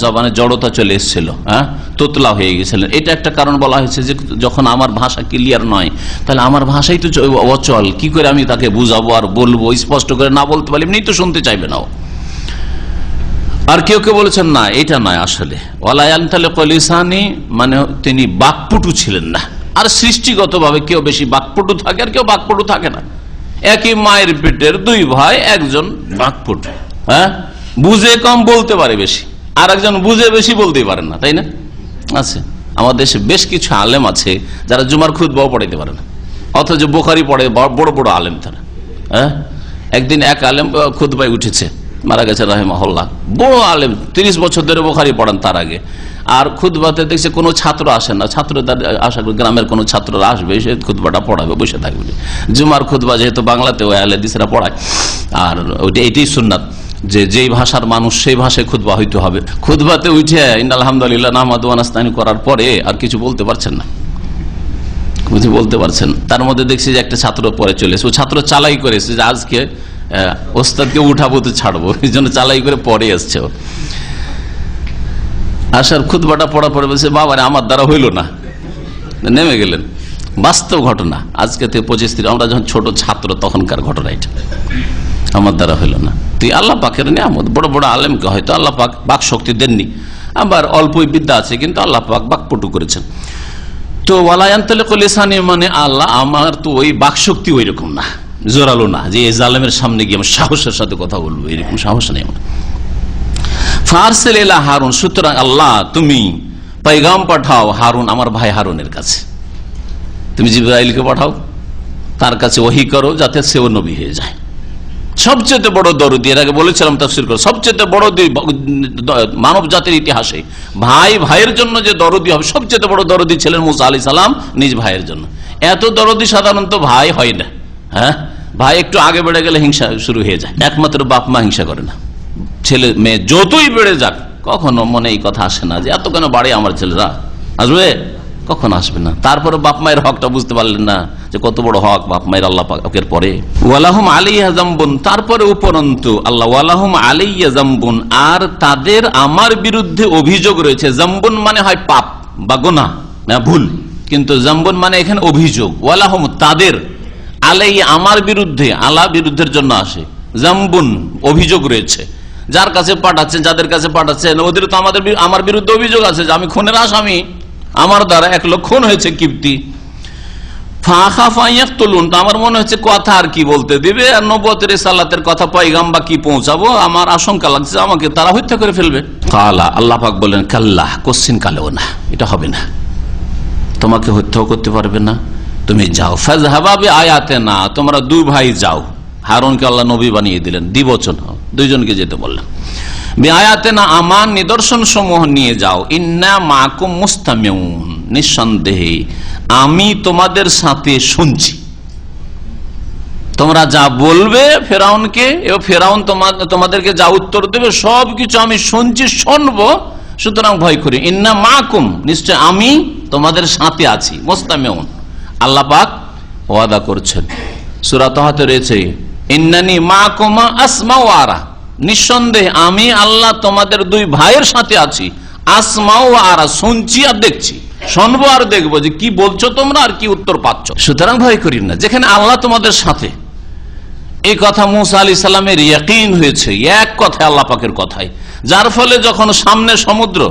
জবানে জড়তা চলে এসেছিল, তোতলা হয়ে গেছিলেন। এটা একটা কারণ বলা হয়েছে যে যখন আমার ভাষা ক্লিয়ার নয়, তাহলে আমার ভাষাই তো অচল, কি করে আমি তাকে বুঝাবো আর বলবো, স্পষ্ট করে না বলতে পারলে এমনি তো শুনতে চাইবে না। আর কেউ কেউ বলেছেন না, এটা নয় আসলে, ওয়ালা ইয়ানতালিকু লিসানি মানে তিনি বাকপটু ছিলেন না। আর সৃষ্টিগতভাবে কেউ বেশি বাকপটু থাকে আর কেউ বাকপটু থাকে না। একই মায়ের পেটের 2 ভাই, একজন বাকপটু, বুঝে কম বলতে পারে বেশি, আর একজন বুঝে বেশি বলতেই পারেন না, তাই না? আছে আমাদের দেশে বেশ কিছু আলেম আছে যারা জুমার খুতবাও পড়াইতে পারে না, অথচ বুখারী পড়ে, বড় বড় আলেম তারা। হ্যাঁ, একদিন এক আলেম খুতবায় উঠেছে, মারা গেছে রাহিমাহুল্লাহ, বড় আলেম, 30 বছর ধরে বুখারী পড়ান তার আগে। আর খুতবাতে দেখছে কোনো ছাত্র আসে না, ছাত্র তার আশা করি গ্রামের কোনো ছাত্ররা আসবে, সে খুতবাটা পড়াবে, বসে থাকবে। জুমার খুতবা যেহেতু বাংলাতে ওই আহলে হাদিসরা পড়ায়, আর ওইটা এটাই সুন্নাত যে যেই ভাষার মানুষ সেই ভাষায় খুতবা হইতে হবে। খুতবাতে উঠে ইন্নাল হামদুলিল্লাহ নাহমাদুহু ওয়া নাস্তাইনু করার পরে আর কিছু বলতে পারছেন না, কিছু বলতে পারছেন। তার মধ্যে দেখছি যে একটা ছাত্র পরে চলেছে, ও ছাত্র চালাই করেছে যে আজকে ওস্তাদকে উঠাবো তো ছাড়বো, এই জন্য চালাই করে পরে এসছে। ও আসার খুতবাটা পড়ার পরে বলছে, বাবারে আমার দ্বারা হইল না, নেমে গেলেন। বাস্তব ঘটনা, আজকে থেকে 25-30 আমরা যখন ছোট ছাত্র তখনকার ঘটনা এটা, আমার দ্বারা হইল না। তুই আল্লাহ পাকের নিয়ামত, বড় বড় আলেমকে হয়তো আল্লাহ পাক বাক শক্তি দেননি, আবার অল্পই বিদ্যা আছে, কিন্তু আল্লাহ পাক বাকপটু করেছেন। তো ওয়ালায়ান্তালিকু লিসানি মানে আল্লাহ, আমার তো ওই বাক শক্তি ওই রকম না, জোরালো না যে এই জালেমের সামনে গিয়ে আমার সাহসের সাথে কথা বলবো, এরকম সাহস নেই আমার। ফারসিল ইলা হারুন, সুতরাং আল্লাহ তুমি পয়গাম পাঠাও হারুন, আমার ভাই হারুনের কাছে। তুমি জিবরাইলকে পাঠাও, তার কাছে ওহী করো, যাতে সেও নবী হয়ে যায়। সবচেয়ে বড় দরদি, এর আগে বলেছিলাম তাফসীর করে, সবচেয়ে বড় মানব জাতির ইতিহাসে ভাই ভাইয়ের জন্য যে দরদি হবে, সবচেয়ে বড় দরদি ছিলেন মুসা আলাইহিস সালাম নিজ ভাইয়ের জন্য। এত দরদি সাধারণত ভাই হয় না। হ্যাঁ, ভাই একটু আগে বেড়ে গেলে হিংসা শুরু হয়ে যায়। একমাত্র বাপ মা হিংসা করে না, ছেলে মেয়ে যতই বেড়ে যাক কখনো মনে এই কথা আসে না যে এত কেন বাড়ে আমার ছেলেরা, আসবে, কখনো আসবে না। তারপরে বাপ মায়ের হকটা বুঝতে পারলেন না যে কত বড় হক বাপ মায়ের আল্লাহ পাকের পরে। ওয়ালাহুম আলাইহা যামবুন, তারপরে উপরন্তু আল্লাহ ওয়ালাহুম আলাইহা যামবুন, আর তাদের আমার বিরুদ্ধে অভিযোগ রয়েছে। যামবুন মানে হয় পাপ বা গুনাহ, না ভুল, কিন্তু যামবুন মানে এখানে অভিযোগ। ওয়ালাহুম তাদের, আলাই আমার বিরুদ্ধে, আলা বিরুদ্ধের জন্য আসে, যামবুন অভিযোগ রয়েছে। যার কাছে পাঠাচ্ছেন, যাদের কাছে পাঠাচ্ছেন, ওদের তো আমার বিরুদ্ধে অভিযোগ আছে যে আমি খুনের আসামি, আমার দ্বারা 1 লক্ষ খুন হয়েছে কিপ্তি। আমার মনে হচ্ছে কথা আর কি বলতে দিবে, আর নবুয়তের রিসালাতের কথা পয়গাম বা কি পৌঁছাবো, আমার আশঙ্কা লাগছে আমাকে তারা হত্যা করে ফেলবে। কালা, আল্লাহ পাক বলেন, কাল্লা, কোশ্চিন কালেও না, এটা হবে না, তোমাকে হত্যাও করতে পারবে না, তুমি যাও। ফাযহাবা বিআয়াতিনা, তোমরা 2 ভাই যাও। হারুনকে আল্লাহ নবী বানিয়ে দিলেন, দ্বিবচন, 2 জনকে যেতে বললেন। বিআয়াতিনা, আমার নিদর্শন সমূহ নিয়ে যাও। ইন্না মাকুম মুস্তামিউন, নিঃসন্দেহে আমি তোমাদের সাথে শুনছি। তোমরা যা বলবে ফেরাউনকে, এবং ফেরাউন তোমাদেরকে যা উত্তর দেবে সবকিছু আমি শুনছি, শুনবো, সুতরাং ভয় করি। ইন্না মাকুম, নিশ্চয় আমি তোমাদের সাথে আছি। মুস্তামিউন, আল্লাহ পাক ওয়াদা করছেন, সূরা তাহাতে রয়েছে, ইন্নানি মাকুমা আসমা ওয়া আরা, নিঃসন্দেহে আমি আল্লাহ তোমাদের 2 ভাইয়ের সাথে আছি। আসমা ওয়া আরা, শুনছি আর দেখছি, শুনবো আর দেখবো যে কি বলছো তোমরা আর কি উত্তর পাচ্ছ, সুতরাং ভয় করি না। যেখানে আল্লাহ তোমাদের সাথে, এই কথা মুসা আলাইহিস সালামের ইয়াকিন হয়েছে এক কথায়, আল্লাহ পাকের কথায়, যার ফলে যখন সামনে সমুদ্র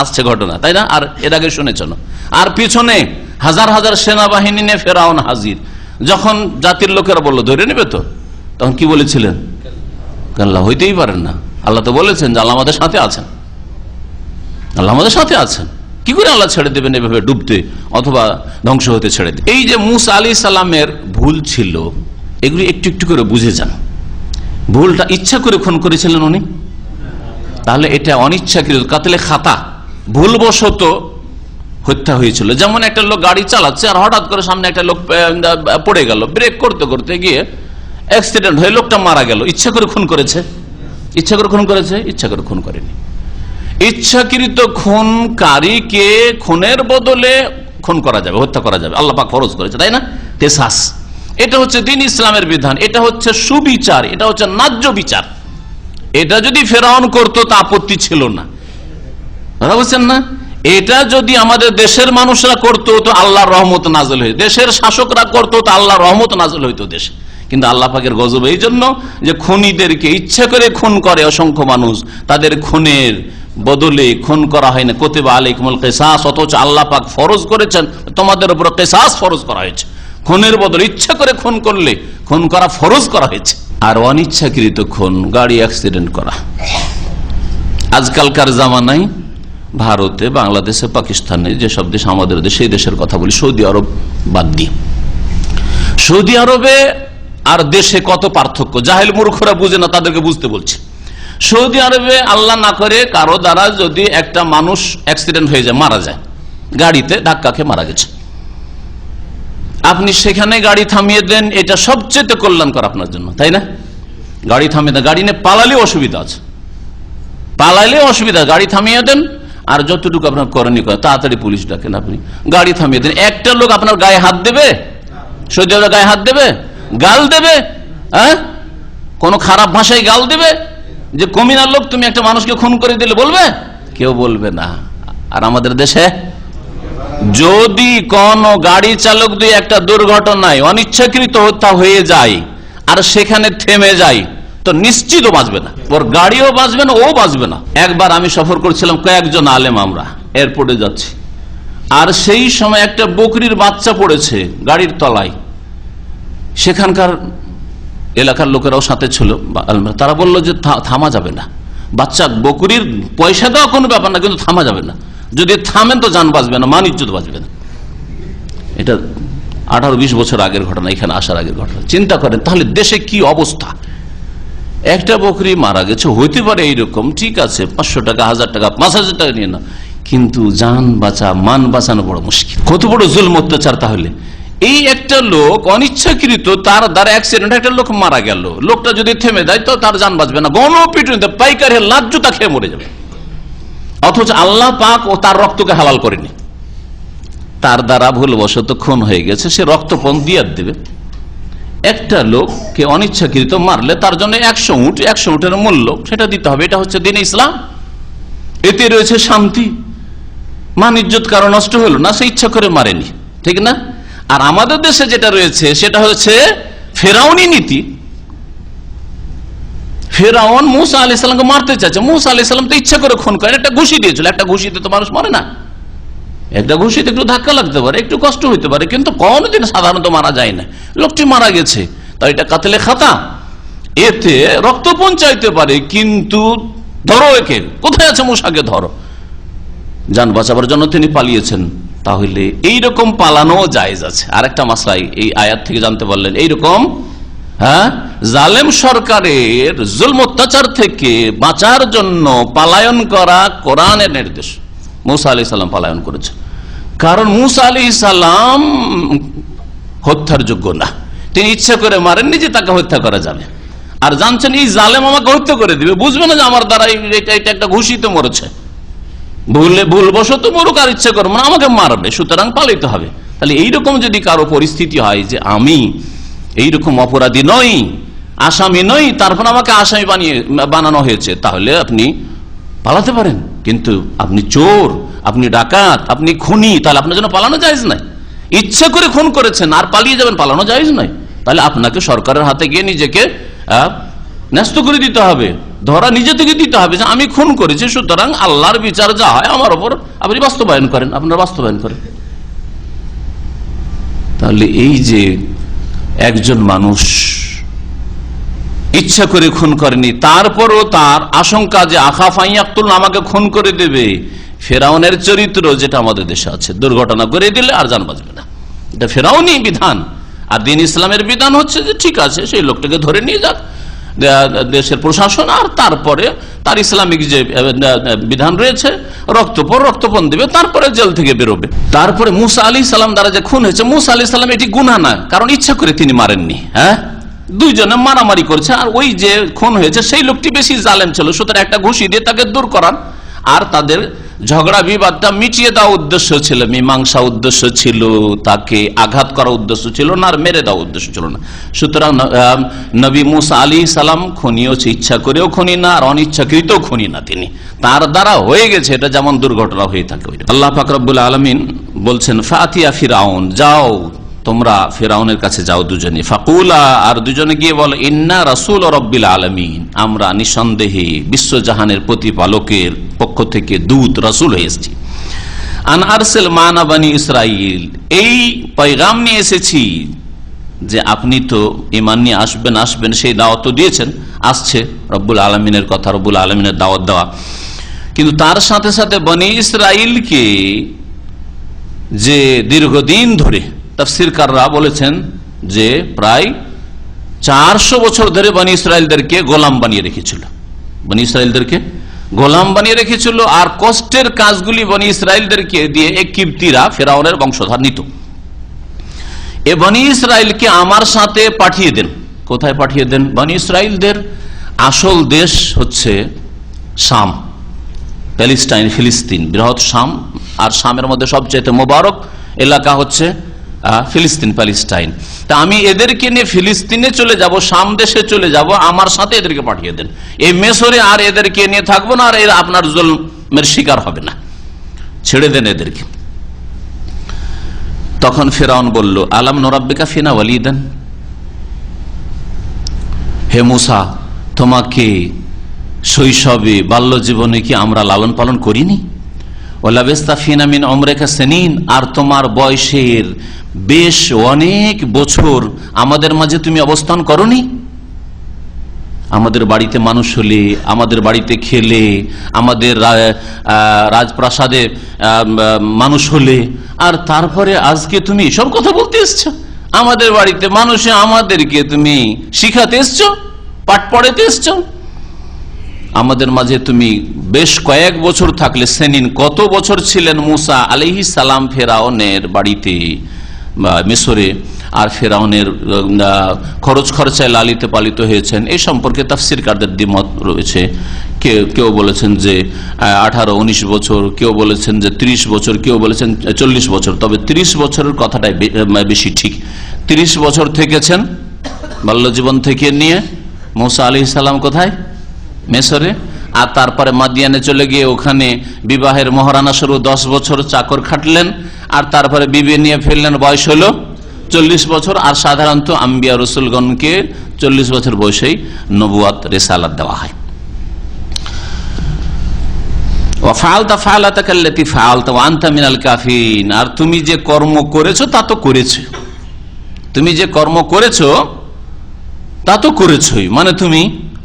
আসছে ঘটনা, তাই না, আর এর আগে শুনেছ না, আর পিছনে হাজার হাজার সেনাবাহিনী নিয়ে ফেরাউন হাজির, যখন জাতির লোকেরা বললো ধরে নেবে তো, তখন কি বলেছিলেন, আল্লাহ হইতেই পারেন না, আল্লাহ তো বলেছেন যে আল্লাহ আমাদের সাথে আছেন, আল্লাহ আমাদের সাথে আছেন, কি করে আল্লাহ ছেড়ে দেবেন এভাবে ডুবতে অথবা ধ্বংস হতে ছেড়ে দেবেন। এই যে মুসা আলাইহিস সালামের ভুল ছিল, এগুলি একটু একটু করে বুঝে যান। ভুলটা ইচ্ছা করে খুন করেছিলেন উনি, তাহলে এটা অনিচ্ছাকৃত কাতলে খাতা, ভুলবশত হত্যা হয়েছিল। যেমন একটা লোক গাড়ি চালাচ্ছে আর হঠাৎ করে সামনে একটা লোক পড়ে গেল, ব্রেক করতে করতে গিয়ে অ্যাক্সিডেন্ট হয়ে লোকটা মারা গেল। ইচ্ছা করে খুন করেছে? ইচ্ছা করে খুন করেছে? ইচ্ছা করে খুন করেনি। ইচ্ছাকৃত খুনকারীকে খুনের বদলে খুন করা যাবে, হত্যা করা যাবে, আল্লাহ পাক ফরজ করেছে, তাই না? কিসাস, এটা হচ্ছে দ্বীন ইসলামের বিধান, এটা হচ্ছে সুবিচার, এটা হচ্ছে ন্যায্য বিচার। এটা যদি ফেরাউন করতো তা আপত্তি ছিল না, কথা বলছেন না? এটা যদি আমাদের দেশের মানুষরা করতো তো আল্লাহর রহমত নাযিল হইতো, দেশের শাসকরা করতো তো আল্লাহর রহমত নাযিল হইতো দেশে। কিন্তু আল্লাহ পাকের গজব এই জন্য যে খুনিদেরকে ইচ্ছা করে খুন করে অসংখ্য মানুষ, তাদের খুনের বদলে খুন করা হয় না। কুতিবা আলাইকুমুল কিসাস, অথচ আল্লাহ পাক ফরজ করেছেন তোমাদের উপর কিসাস ফরজ করা হয়েছে। খুনের বদলে ইচ্ছা করে খুন করলে খুন করা ফরজ করা হয়েছে। আর অনিচ্ছাকৃত খুন, গাড়ি অ্যাক্সিডেন্ট করা, আজকালকার জামানায় ভারতে, বাংলাদেশে, পাকিস্তানে, যেসব দেশ আমাদের দেশ, সেই দেশের কথা বলি, সৌদি আরব বাদ দিয়ে, সৌদি আরবে আর দেশে কত পার্থক্য, জাহেল মূর্খরা বুঝে না, তাদেরকে বুঝতে বলছে। সৌদি আরবে আল্লাহ না করে কারো দ্বারা যদি একটা মানুষ অ্যাক্সিডেন্ট হয়ে যায়, মারা যায়, গাড়িতে ধাক্কা খেয়ে মারা গেছে, আপনি সেখানে গাড়ি থামিয়ে দেন, এটা সবচেয়ে কল্যাণকর আপনার জন্য, তাই না? গাড়ি থামিয়ে দেন, গাড়ি নিয়ে পালালে অসুবিধা আছে, পালাইলে অসুবিধা, গাড়ি থামিয়ে দেন। আর যতটুকু আপনার করণীয় করে তাড়াতাড়ি পুলিশ ডাকেন, আপনি গাড়ি থামিয়ে দেন। একটা লোক আপনার গায়ে হাত দেবে, সৌদি আরবে গায়ে হাত দেবে, গাল দেবে, হ্যাঁ, কোন খারাপ ভাষায় গাল দেবে, যে কমিনার লোক তুমি একটা মানুষকে খুন করে দিলে, বলবে? কেউ বলবে না। আর আমাদের দেশে যদি কোন গাড়ি চালক দিয়ে একটা দুর্ঘটনায় অনিচ্ছাকৃত হত্যা হয়ে যায় আর সেখানে থেমে যায়, তো নিশ্চিত বাঁচবে না, ওর গাড়িও বাঁচবে না, ও বাঁচবে না। একবার আমি সফর করছিলাম, কয়েকজন আলেম, আমরা এয়ারপোর্টে যাচ্ছি, আর সেই সময় একটা বকরির বাচ্চা পড়েছে গাড়ির তলায়। সেখানকার এলাকার লোকেরাও সাথে ছিল, তারা বললো যে থামা যাবে না, বাচ্চা বকরির পয়সা দেওয়া কোনো ব্যাপার না, কিন্তু থামা যাবে না, যদি থামেন তো যান বাঁচবে না, মান ইজ্জত বাঁচবে না। এটা 18-20 বছর আগের ঘটনা, এখানে আসার আগের ঘটনা। চিন্তা করেন তাহলে দেশে কি অবস্থা। একটা বকরি মারা গেছে, হইতে পারে এইরকম, ঠিক আছে, 500 টাকা, 1000 টাকা, 5000 টাকা নিয়ে না, কিন্তু জান বাঁচা, মান বাঁচানো বড় মুশকিল। কত বড় জুলম অত্যাচার। তাহলে এই একটা লোক অনিচ্ছাকৃত, তার দ্বারা অ্যাক্সিডেন্ট, একটা লোক মারা গেল, লোকটা যদি থেমে দেয় তো তার জান বাঁচবে না, গণপিটুনিতে পাইকারি লাত জুতা খেয়ে মরে যাবে। অথচ আল্লাহ পাক ও তার রক্তকে হালাল করেনি, তার দ্বারা ভুলবশত খুন হয়ে গেছে, সে রক্তপণ দিয়ে দেবে। একটা লোককে অনিচ্ছাকৃত মারলে তার জন্য 100 উট, 100 উটের মূল্য সেটা দিতে হবে। এটা হচ্ছে দ্বীন ইসলাম, এতে রয়েছে শান্তি, মান ইজ্জত কারো নষ্ট হলো না, সে ইচ্ছা করে মারেনি, ঠিক না? আর আমাদের দেশে যেটা রয়েছে সেটা হচ্ছে ফেরাউনি নীতি। ফেরাউন মুসা আলাইহিস সালামকে মারতে চাচ্ছে, মুসা আলাইহিস সালাম তো ইচ্ছা করে খুন করেন, একটা ঘুষি দিয়েছিল। একটা ঘুষিতে তো মানুষ মরে না, একটা ঘুষিতে একটু ধাক্কা লাগতে পারে, একটু কষ্ট হইতে পারে, কিন্তু কোনদিন সাধারণত মারা যায় না। লোকটি মারা গেছে, তাই এটা কাতলে খাতা, এতে রক্তপণ চাইতে পারে, কিন্তু ধরো একে, কোথায় আছে মুসাকে, ধরো। জান বাঁচাবার জন্য তিনি পালিয়েছেন, তাহলে এইরকম পালানো জায়েজ আছে। আরেকটা মাসলা এই আয়াত থেকে জানতে পারলেন, এইরকম জালেম সরকারের জুলম অত্যাচার থেকে বাঁচার জন্য পালায়ন করা কোরআনের নির্দেশ। মুসা আলাইহিস সালাম পালায়ন করেছে, কারণ মুসা আলাইহিস সালাম হত্যার যোগ্য না, তিনি ইচ্ছা করে মারেননি যে তাকে হত্যা করা যাবে। আর জানছেন এই জালেম আমাকে হত্যা করে দিবে, বুঝবে না যে আমার দ্বারা এটা একটা ঘুষিতে মরেছে, ভুলবশত মরুক, আর ইচ্ছা করবো না, আমাকে মারবে, সুতরাং পালাইতে হবে। তাহলে এইরকম যদি কারো পরিস্থিতি হয় যে আমি এইরকম অপরাধী নই, আসামি নই, তারপর আমাকে আসামি বানানো হয়েছে, তাহলে আপনি পালাতে পারেন। কিন্তু আপনি চোর, আপনি ডাকাত, আপনি খুনি, তাহলে আপনার জন্য পালানো জায়েজ নাই। ইচ্ছা করে খুন করেছেন আর পালিয়ে যাবেন, পালানো জায়েজ নাই। তাহলে আপনাকে সরকারের হাতে গিয়ে নিজেকে ন্যস্ত করে দিতে হবে, ধরা নিজে থেকে দিতে হবে যে আমি খুন করেছি, সুতরাং আল্লাহর বিচার যা হয় আমার ওপর আপনি বাস্তবায়ন করেন, আপনারা বাস্তবায়ন করেন। তাহলে এই যে একজন মানুষ ইচ্ছা করে খুন করেনি, তারপরও তার আশঙ্কা যে আখাফাইয়াক্তুল, আমাকে খুন করে দেবে, ফেরাউনের চরিত্র যেটা আমাদের দেশে আছে, দুর্ঘটনা করে দিলে আর জান বাঁচবে না, এটা ফেরাউনি বিধান। আর দ্বীন ইসলামের বিধান হচ্ছে যে ঠিক আছে, সেই লোকটাকে ধরে নিয়ে যাক দেশের প্রশাসন, আর তারপরে তার ইসলামিক যে বিধান রয়েছে, রক্তপণ দেবে, তারপরে জেল থেকে বেরোবে। তারপরে মুসা আলাইহিস সালাম দ্বারা যে খুন হয়েছে, মুসা আলাইহিস সালাম এটি গুনাহ না, কারণ ইচ্ছা করে তিনি মারেননি। দুইজনে মারামারি করছে, আর ওই যে খুন হয়েছে সেই লোকটি বেশি জালেম ছিল, সুতরাং একটা ঘুষি দিয়ে তাকে দূর করান আর তাদের ঝগড়া বিবাদটা মিটিয়ে দেওয়া উদ্দেশ্য ছিল, মীমাংসা উদ্দেশ্য ছিল, তাকে আঘাত করা উদ্দেশ্য ছিল না, আর মেরে দেওয়া উদ্দেশ্য ছিল না। সুতরাং নবী মুসা আলাইহিস সালাম খুনিও ইচ্ছা করেও খুনি না, আর অনিচ্ছাকৃত খুনি না, তিনি তার দ্বারা হয়ে গেছে, এটা যেমন দুর্ঘটনা হয়ে থাকে। আল্লাহ পাক রব্বুল আলামিন বলছেন, ফাতিয়া ফিরাউন, যাও তোমরা ফিরাউনের কাছে যাও দুজনে, ফাকুলা, আর দুজনে গিয়ে বলো, ইন্না রাসূল রাব্বিল আলামিন, আমরা নিঃসন্দেহে বিশ্বজাহানের প্রতিপালকের পক্ষ থেকে দূত রাসূল হয়ে এসেছি। আন আরসিল মানা বনি ইসরাইল, এই পয়গাম নিয়ে এসেছি যে আপনি তো ঈমান নিয়ে আসবেন সেই দাওয়াত তো দিয়েছেন, আসছে রব্বুল আলামিনের কথা, রব্বুল আলামিনের দাওয়াত দেওয়া। কিন্তু তার সাথে সাথে বনি ইসরাইলকে যে দীর্ঘদিন ধরে তাফসীরকাররা বলেছেন যে প্রায় 400 বছর ধরে বনি ইসরাইলদেরকে গোলাম বানিয়ে রেখেছিল, বনি ইসরাইলদেরকে গোলাম বানিয়ে রেখেছিল। আর কষ্টের কাজগুলি বনি ইসরাইলদেরকে দিয়ে কিপ্তিরা ফেরাউনের বংশধর নিত। এ বনি ইসরাইলকে আমার সাথে পাঠিয়ে দেন। কোথায় পাঠিয়ে দেন? বনি ইসরাইলদের আসল দেশ হচ্ছে শাম, প্যালেস্টাইন, ফিলিস্তিন, বৃহৎ শাম। আর শামের মধ্যে সবচেয়ে মোবারক এলাকা হচ্ছে ফিলিস্তিন, প্যালেস্টাইন। তা আমি এদেরকে নিয়ে ফিলিস্তিনে চলে যাব, শাম দেশে চলে যাব, আমার সাথে এদেরকে পাঠিয়ে দেন। এই মিশরে আর এদেরকে নিয়ে থাকবো না, আর এরা আপনার জুলমের শিকার হবে না, ছেড়ে দেন এদেরকে। তখন ফিরআউন বলল, আলাম নুরাব্বিকা ফিনা ওয়ালিদান, হে মূসা, তোমাকে শৈশবে বাল্য জীবনে কি আমরা লালন পালন করিনি? ওয়ালাবিস্তা ফিনা মিন উমরিকা সিনিন, আর তোমার বয়সের বেশ অনেক বছর আমাদের মাঝে তুমি অবস্থান করনি? আমাদের বাড়িতে মানুষ হলে, আমাদের বাড়িতে খেলে, আমাদের রাজপ্রাসাদে মানুষ হলে, আর তারপরে আজকে তুমি সব কথা বলতে এসছো? আমাদের বাড়িতে মানুষে আমাদেরকে তুমি শিখাতে এসছো, পাঠ পড়াতে এসছো। আমাদের মাঝে তুমি বেশ কয়েক বছর থাকলে। সেনিন, কত বছর ছিলেন মুসা আলাইহিস সালাম ফেরাউনের বাড়িতে মিশরে, আর ফেরাউনের খরচ খরচায় লালিত পালিত হয়েছেন? এই সম্পর্কে তাফসীরকারদের দ্বিমত রয়েছে। কেউ বলেছেন যে 18-19 বছর, কেউ বলেছেন যে 30 বছর, কেউ বলেছেন 40 বছর। তবে 30 বছরের কথাটাই বেশি ঠিক। 30 বছর থেকেছেন বাল্যজীবন থেকে নিয়ে মুসা আলাইহিস সালাম কোথায়? মিশরে। আর তারপরে মাদিয়ানে চলে গিয়ে ওখানে বিবাহের মহারানা শুরু, 10 বছর চাকর খাটলেন, আর তারপরে বিবি নিয়ে ফেললেন, বয়স হলো 40 বছর। আর সাধারণত আম্বিয়া রসুলগণকে 40 বছর বয়সেই নবুয়াত রিসালাত দেওয়া হয়। আর তুমি যে কর্ম করেছো তা তো করেছো, তুমি যে কর্ম করেছো তা তো করেছোই, মানে তুমি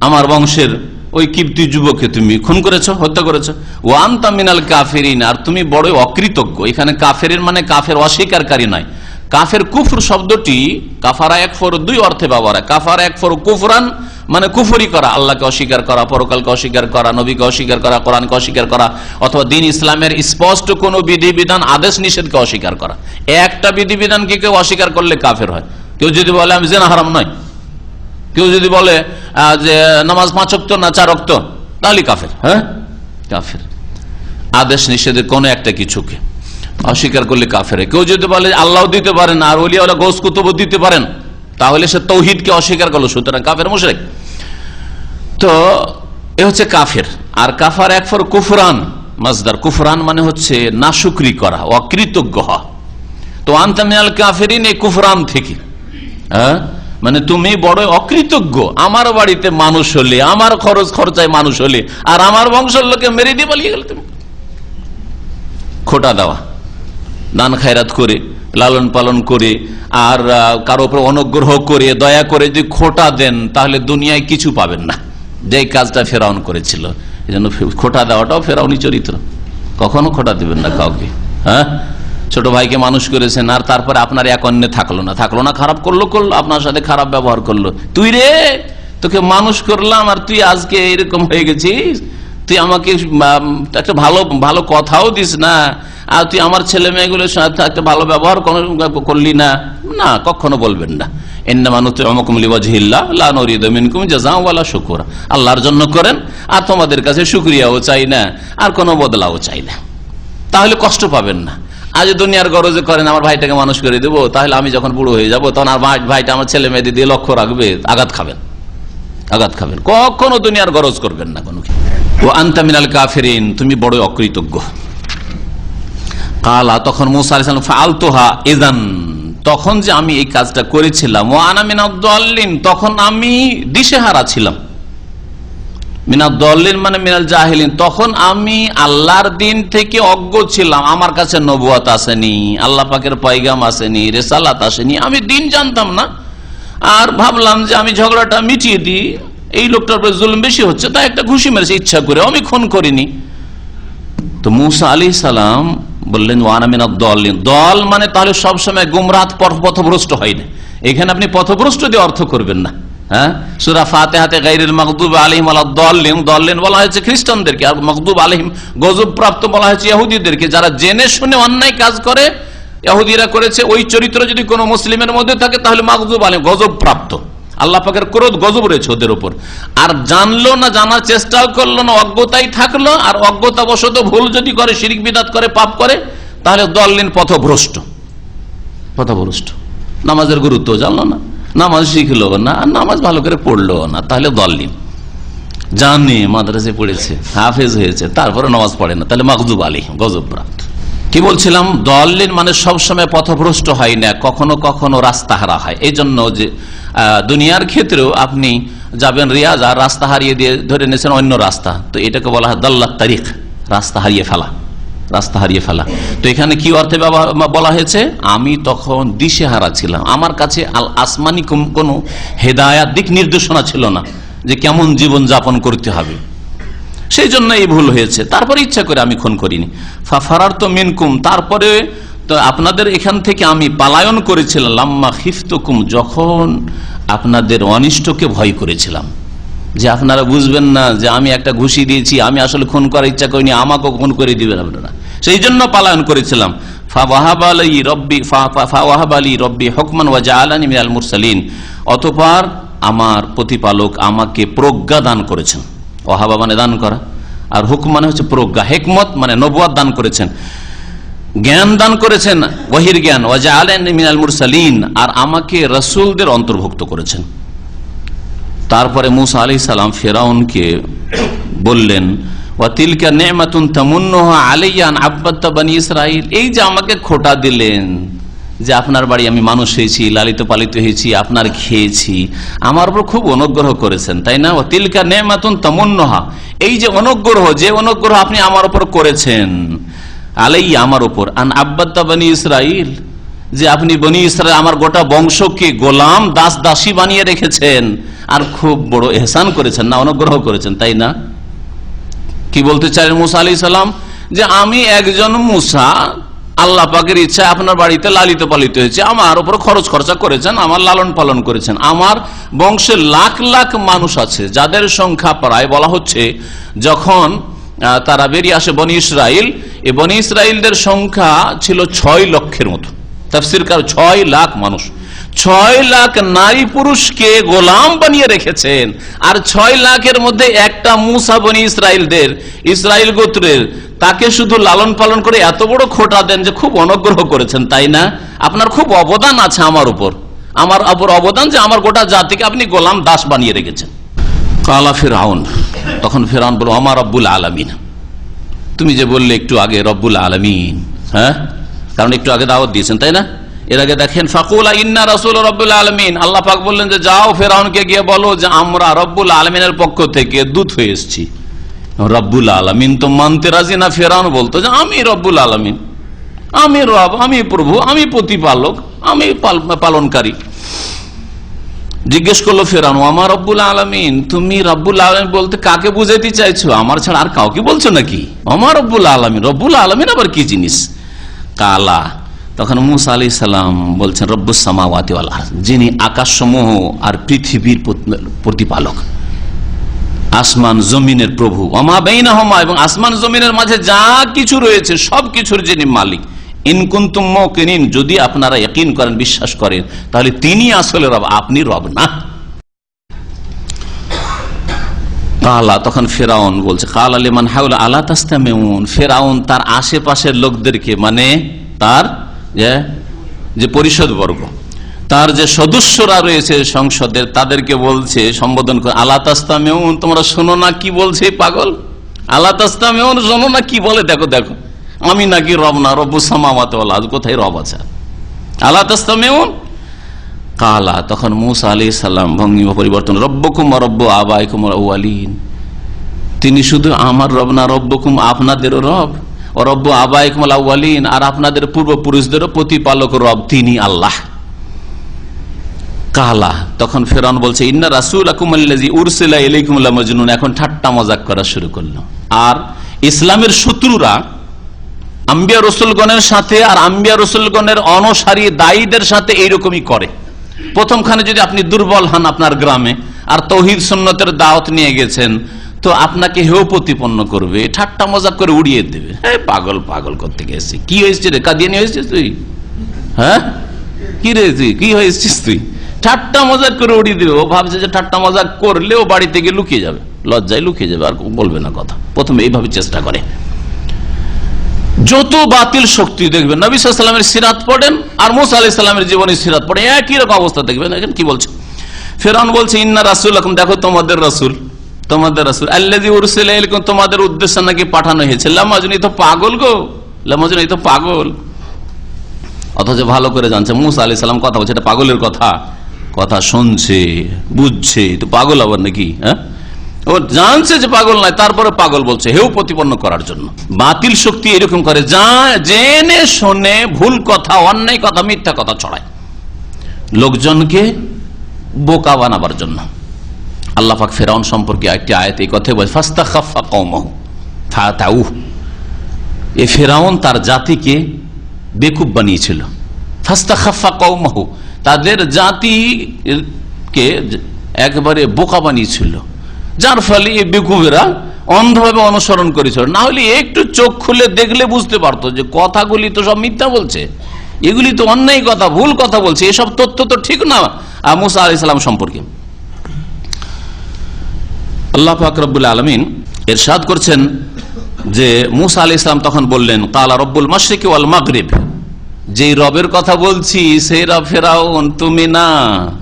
আমার বংশের ওই কিপ্তি যুবককে তুমি খুন করেছো, হত্যা করেছো। ওয়ান্তা মিনাল কাফিরিন, আর তুমি বড় অকৃতজ্ঞ। এখানে কাফেরিন মানে কাফের অস্বীকারী নয়। কাফের কুফর শব্দটি কাফারা একফর 2 অর্থে ব্যবহার হয়। কাফারা একফর কুফরান মানে কুফরি করা, আল্লাহকে অস্বীকার করা, পরকালকে অস্বীকার করা, নবীকে অস্বীকার করা, কোরআনকে অস্বীকার করা, অথবা দ্বীন ইসলামের স্পষ্ট কোন বিধিবিধান, আদেশ নিষেধকে অস্বীকার করা। একটা বিধিবিধানকে কেউ অস্বীকার করলে কাফের হয়। কেউ যদি বলে আমি জিনা হারাম নয়, কেউ যদি বলে যে নামাজ 5 ওয়াক্ত না 4 ওয়াক্ত, তাহলে কাফের। হ্যাঁ, কাফের। আদেশ নিষেধের কোন একটা কিছুকে অস্বীকার করলে কাফের। কেউ যদি বলে আল্লাহ দিতে পারেন আর ওলিয়া গোস কুতুব দিতে পারেন, তাহলে সে তৌহিদকে অস্বীকার করলো, সুতরাং কাফের মুশরিক। তো এ হচ্ছে কাফের। আর কাফার একফর কুফরান, মাজদার কুফরান মানে হচ্ছে নাশুকরি করা, অকৃতজ্ঞ হওয়া। তো আনতা মিনাল কাফিরিন এই কুফরান থেকে, হ্যাঁ, মানে তুমি বড় অকৃতজ্ঞ। আমার বাড়িতে মানুষ হলে, আমার খরচ খরচায় মানুষ হলে, আর আমার বংশের লোকে মেরে দিয়ে পালিয়ে গেলে তুমি। খোটা দেওয়া, দান খায়রাত করে, লালন পালন করে, আর কারো উপর অনুগ্রহ করে, দয়া করে যদি খোটা দেন, তাহলে দুনিয়ায় কিছু পাবেন না। যে কাজটা ফেরাউন করেছিল, এই জন্য খোটা দেওয়াটাও ফেরাউনি চরিত্র। কখনো খোটা দিবেন না কাউকে। হ্যাঁ, ছোট ভাইকে মানুষ করেছেন, আর তারপরে আপনার এক অন্যে থাকলো না, খারাপ করলো, আপনার সাথে খারাপ ব্যবহার করলো। তুই রে, তোকে মানুষ করলাম আর তুই আজকে এরকম হয়ে গেছিস, তুই আমাকে একটা ভালো কথাও দিস না, আর তুই আমার ছেলে মেয়েগুলোর সাথে একটা ভালো ব্যবহার করলি না। না, কখনো বলবেন না। আল্লাহর জন্য করেন, আর তোমাদের কাছে শুকরিয়াও চাই না, আর কোনো বদলাও চাই না, তাহলে কষ্ট পাবেন না। আজ দুনিয়ার গরজে করেন, আমার ভাইটাকে মানুষ করে দেবো, তাহলে আমি যখন বুড়ো হয়ে যাবো তখন আর ভাইটা আমার ছেলে মেয়েদের দিয়ে লক্ষ্য রাখবে, আঘাত খাবেন। কখনো দুনিয়ার গরজ করবেন না কোনো। ও আনতা মিনাল কাফিরিন, তুমি বড় অকৃতজ্ঞ। কালা, তখন মুসা আলাইহিস সালাম ফাআলতুহা ইযান, তখন যে আমি এই কাজটা করেছিলাম, ও আনা মিনাদ দাল্লিন, তখন আমি দিশেহারা ছিলাম। মিনাল দল্লিন মানে মিনাল জাহিলিন, তখন আমি আল্লাহর দিন থেকে অজ্ঞ ছিলাম, আমার কাছে নবুয়ত আসেনি, আল্লাহ পাকের পয়গাম আসেনি, রেসালাত আসেনি, আমি দিন জানতাম না। আর ভাবলাম যে আমি ঝগড়াটা মিটিয়ে দিই, এই লোকটার উপরে জুলুম বেশি হচ্ছে, তাই একটা ঘুষি মেরেছে ইচ্ছা করে, আমি খুন করিনি। তো মুসা আলাইহিস সালাম বললেন ওয়ানা মিনাদ দল্লিন, দল মানে তাহলে সবসময় গুমরাহ পথভ্রষ্ট হয় না, এখানে আপনি পথভ্রষ্ট দিয়ে অর্থ করবেন না। হ্যাঁ, সূরা ফাতিহাতে গায়রিল মাগদুব আলাইহিম ওয়ালাদ-দাল্লিন, দল্লিন বলা হয়েছে খ্রিস্টানদেরকে, আর মাগদুব আলাইহিম গজব প্রাপ্ত বলা হয়েছে ইহুদিদেরকে, যারা জেনে শুনে অন্যায় কাজ করে, ইহুদিরা করেছে, ওই চরিত্র যদি কোনো মুসলিমের মধ্যে থাকে তাহলে মাগদুব আলাইহিম গজব প্রাপ্ত, আল্লাহ পাকের ক্রোধ গজব রয়েছে ওদের উপর। আর জানলো না, জানার চেষ্টাও করলো না, অজ্ঞতাই থাকলো, আর অজ্ঞতাবশত ভুল যদি করে, শিরক বিদআত করে, পাপ করে, তাহলে দল্লিন পথভ্রষ্ট। নামাজের গুরুত্ব জানলো না, নামাজ শিখলো না, আর নামাজ ভালো করে পড়লো না, তাহলে দল্লিন। জানে মাদ্রাসে পড়েছে, হাফেজ হয়েছে, তারপরে নামাজ পড়ে না, তাহলে মাগদুব আলাইহিম গজব প্রাপ্ত। কি বলছিলাম, দল্লিন মানে সবসময় পথভ্রষ্ট হয় না, কখনো কখনো রাস্তাহারা হয়। এই জন্য যে দুনিয়ার ক্ষেত্রেও আপনি যাবেন রিয়াজ, আর রাস্তা হারিয়ে দিয়ে ধরে নিয়েছেন অন্য রাস্তা, তো এটাকে বলা হয় দাল্লাত তারিখ, রাস্তা হারিয়ে ফেলা। তো এখানে কি অর্থে বলা হয়েছে, আমি তখন দিশেহারা ছিলাম, আমার কাছে আসমানি কোনো হেদায়াত, দিক নির্দেশনা ছিল না যে কেমন জীবন যাপন করতে হবে, সেই জন্য এই ভুল হয়েছে। তারপরে ইচ্ছা করে আমি খুন করিনি। ফারারতু মিনকুম, তারপরে তো আপনাদের এখান থেকে আমি পালায়ন করেছিলাম, লাম্মা খিফতুকুম, যখন আপনাদের অনিষ্টকে ভয় করেছিলাম, যে আপনারা বুঝবেন না যে আমি একটা ঘুষি দিয়েছি, আমি আসলে খুন করার ইচ্ছা করিনি, আমাকেও খুন করে দিবেন আপনারা, সেই জন্য পালায়ন করেছিলাম। ফাওয়াহাবা লি রব্বি হুকমান ওয়া জাআলানি মিনাল মুরসালিন, অতঃপর আমার প্রতিপালক আমাকে প্রজ্ঞা দান করেছেন। ওয়াহাবা মানে দান করা, আর হুকম মানে হচ্ছে প্রজ্ঞা, হিকমত মানে নবুয়ত দান করেছেন, জ্ঞান দান করেছেন, ওয়াহির জ্ঞান। ওয়া জাআলানি মিনাল মুরসালিন, আর আমাকে রাসূলদের অন্তর্ভুক্ত করেছেন। তারপরে মুসা আলাইহিস সালাম ফিরআউনকে বললেন, ওয়া তিলকা নি'মাতুন তামুন্নুহা আলাইয়া আন আব্বাদতা বনি ইসরাইল, এই যে আমাকে খোটা দিলেন যে আপনার বাড়ি আমি মানুষ হয়েছি, লালিত পালিত হয়েছি, আপনার খেয়েছি, আমার উপর খুব অনুগ্রহ করেছেন, তাই না? ওয়া তিলকা নি'মাতুন তামুন্নুহা, এই যে অনুগ্রহ আপনি আমার উপর করেছেন, আলাইয়া আমার উপর, আন আব্বাদতা বনি ইসরাইল, যে আপনি বনি ইসরাইল আমার গোটা বংশকে গোলাম দাস দাসী বানিয়ে রেখেছেন, আর খুব বড় ইহসান করেছেন না, অনুগ্রহ করেছেন, তাই না? কি বলতে চাইলেন মুসা আলাইহিস সালাম, যে আমি একজন মুসা, আল্লাহ পাকের ইচ্ছা আপনার বাড়িতে লালিত পালিত হয়েছে, আমার উপর খরচ খরচা করেছেন, আমার লালন পালন করেছেন, আমার বংশে লাখ লাখ মানুষ আছে, যাদের সংখ্যা প্রায় বলা হচ্ছে যখন তারা বেরিয়ে আসে বনি ইসরাইল, এই বনি ইসরাইলদের সংখ্যা ছিল 6 লক্ষের মতো, তাফসীরকার 6 লাখ মানুষ, 6 লাখ নারী পুরুষকে গোলাম বানিয়ে রেখেছেন, আর 6 লাখের মধ্যে একটা মুসা বনি ইসরাইল গোত্রের, তাকে শুধু লালন পালন করে এত বড় খোটা দেন যে খুব অনুগ্রহ করেছেন, তাই না? আপনার খুব অবদান আছে আমার উপর অবদান, যে আমার গোটা জাতিকে আপনি গোলাম দাস বানিয়ে রেখেছেন। কালা ফিরআউন, তখন ফিরআউন বলল, আমার রব্বুল আলামিন, তুমি যে বললে একটু আগে রব্বুল আলামিন, হ্যাঁ, কারণ একটু আগে দাওয়াত দিয়েছেন, তাই না? এর আগে দেখেন, ফাকুলা ইন্না রাসূল রব্বুল আলামিন, আল্লাহ পাক বললেন যে যাও ফিরআউনকে গিয়ে বলো যে আমরা রব্বুল আলামিনের পক্ষ থেকে দূত হয়ে এসেছি। রব্বুল আলামিন তো মানতে রাজি না, ফিরআউন বলতো যে আমি রব্বুল আলামিন, আমি রব, আমি প্রভু, আমি প্রতিপালক, আমি পালনকারী। জিজ্ঞেস করলো ফিরআউন, আমার রব্বুল আলামিন, তুমি রব্বুল আলামিন বলতে কাকে বুঝাইতে চাইছো? আমার ছাড়া আর কাউকে বলছো নাকি? আমার রব্বুল আলামিন আবার কি জিনিস? কালা, তখন মুসা আলাইহিস সালাম বলছেন, রব্বুস সামাওয়াতি ওয়াল আরদ, যিনি আকাশসমূহ আর পৃথিবীর প্রতিপালক, আসমান জমিনের প্রভু, ওমা বাইনাহুমা, এবং আসমান জমিনের মাঝে যা কিছু রয়েছে সব কিছুর যিনি মালিক। ইন কুনতুম মুকিনিন, যদি আপনারা ইয়াকিন করেন, বিশ্বাস করেন, তাহলে তিনি আসলে রব, আপনি রব না। কালা, তখন ফিরআউন বলছে, কালা লিমান হাওলা আলা তাসতামিউন, ফিরআউন তার আশেপাশের লোকদেরকে, মানে তার যে পরিষদ বর্গ, তার যে সদস্যরা রয়েছে সংসদের, তাদেরকে বলছে, সম্বোধন করে, আলা তাসতামিউন, তোমরা শোনো না কি বলছে পাগল, আলা তাসতামিউন, শোনো না কি বলে, দেখো দেখো, আমি নাকি রব না, রব্বুস সামাওয়াতি ওয়াল আরদ, কোথায় রব আছে? আলা তাসতামিউন। কালা, তখন মুসা আলাইহিস সালাম ভঙ্গিমা পরিবর্তন, রব্বুকুম ওয়া রব্বু আবাইকুম আল আউয়ালিন, তিনি শুধু আমার রব না, রব্বকুম আপনাদেরও রব, ও রব্ব আবাইকুম আল আউয়ালিন, আর আপনাদের পূর্বপুরুষদেরও প্রতিপালক রব তিনি আল্লাহ। কালা, তখন ফেরাউন বলছে ইন্না রাসূলাকুম আল্লাযী উরসিলা ইলাইকুম লামাজনুন। এখন ঠাট্টা মজাক করা শুরু করলো। আর ইসলামের শত্রুরা আম্বিয়া রসুলগণের সাথে আর আম্বিয়া রসুলগণের অনুসারী দায়ীদের সাথে এইরকমই করে। প্রথমখানে যদি আপনি দুর্বল হন আপনার গ্রামে আর তৌহিদ সুন্নতের দাওয়াত নিয়ে গেছেন, তো আপনাকে হেয় প্রতিপন্ন করবে, ঠাট্টা মজাক করে উড়িয়ে দেবে। পাগল পাগল করতে গেছি, কি হয়েছে রে, কাদিয়ানি হয়েছিস তুই? হ্যাঁ, কি রে তুই, কি হয়েছিস তুই? ঠাট্টা মজাক করে উড়িয়ে দেবে। ও ভাবছে যে ঠাট্টা মজাক করলে ও বাড়ি থেকে লুকিয়ে যাবে, লজ্জায় লুকিয়ে যাবে, আর বলবে না কথা। প্রথমে এইভাবে চেষ্টা করে। যত বাতিল শক্তি দেখবেন, নবী সাল্লাল্লাহু আলাইহি ওয়াসাল্লামের সিরাত পড়েন আর মুসা আলাইহিস সালামের জীবনী সিরাত পড়েন, একই রকম অবস্থা দেখবেন। এখন কি বলছে ফেরাউন? বলছে ইন্না রাসূলাকুম, দেখো তোমাদের রাসূল, তোমাদের রাসূল আল্লাযী উরসিলা ইলাইকুম, তোমাদের উদ্দেশ্যে নাকি পাঠানো হয়েছে। লামাজনুন, এই তো পাগল গো, লামাজনুন, এই তো পাগল। অথচ ভালো করে জানছে মুসা আলাইহিস সালাম কথা বলছে, এটা পাগলের কথা, কথা শুনছে, বুঝছে, তো পাগল আবার নাকি? হ্যাঁ, ও জানছে যে পাগল নয়, তারপরে পাগল বলছে হেউ প্রতিপন্ন করার জন্য। বাতিল শক্তি এরকম করে, যা জেনে শুনে ভুল কথা, অন্যায় কথা, মিথ্যা কথা ছড়ায় লোকজনকে বোকা বানাবার জন্য। আল্লাহ পাক ফেরাউন সম্পর্কে একটি আয়াত এই কথা বলে, ফাস্তাখাফা কওমাহু ফাতাউ, এই ফেরাউন তার জাতিকে বেকুব বানিয়েছিল। ফাস্তাখাফা কওমাহু, তাদের জাতিকে একবারে বোকা বানিয়েছিল, যার ফলে এই বেকুবেরা অন্ধভাবে অনুসরণ করেছিল। না হলে একটু চোখ খুলে দেখলে বুঝতে পারতো যে কথাগুলি তো সব মিথ্যা বলছে, এগুলি তো অন্যায় কথা, ভুল কথা বলছে, এসব তথ্য তো ঠিক না মুসা আলাইহিস সালাম সম্পর্কে। আল্লাহ পাক রব্বুল আলামিন ইরশাদ করছেন যে মুসা আলাইহিস সালাম তখন বললেন, কালা রব্বুল মাশরিকি ওয়াল মাগরিব, যেই রবের কথা বলছি সেই রব ফেরাউন তুমি না,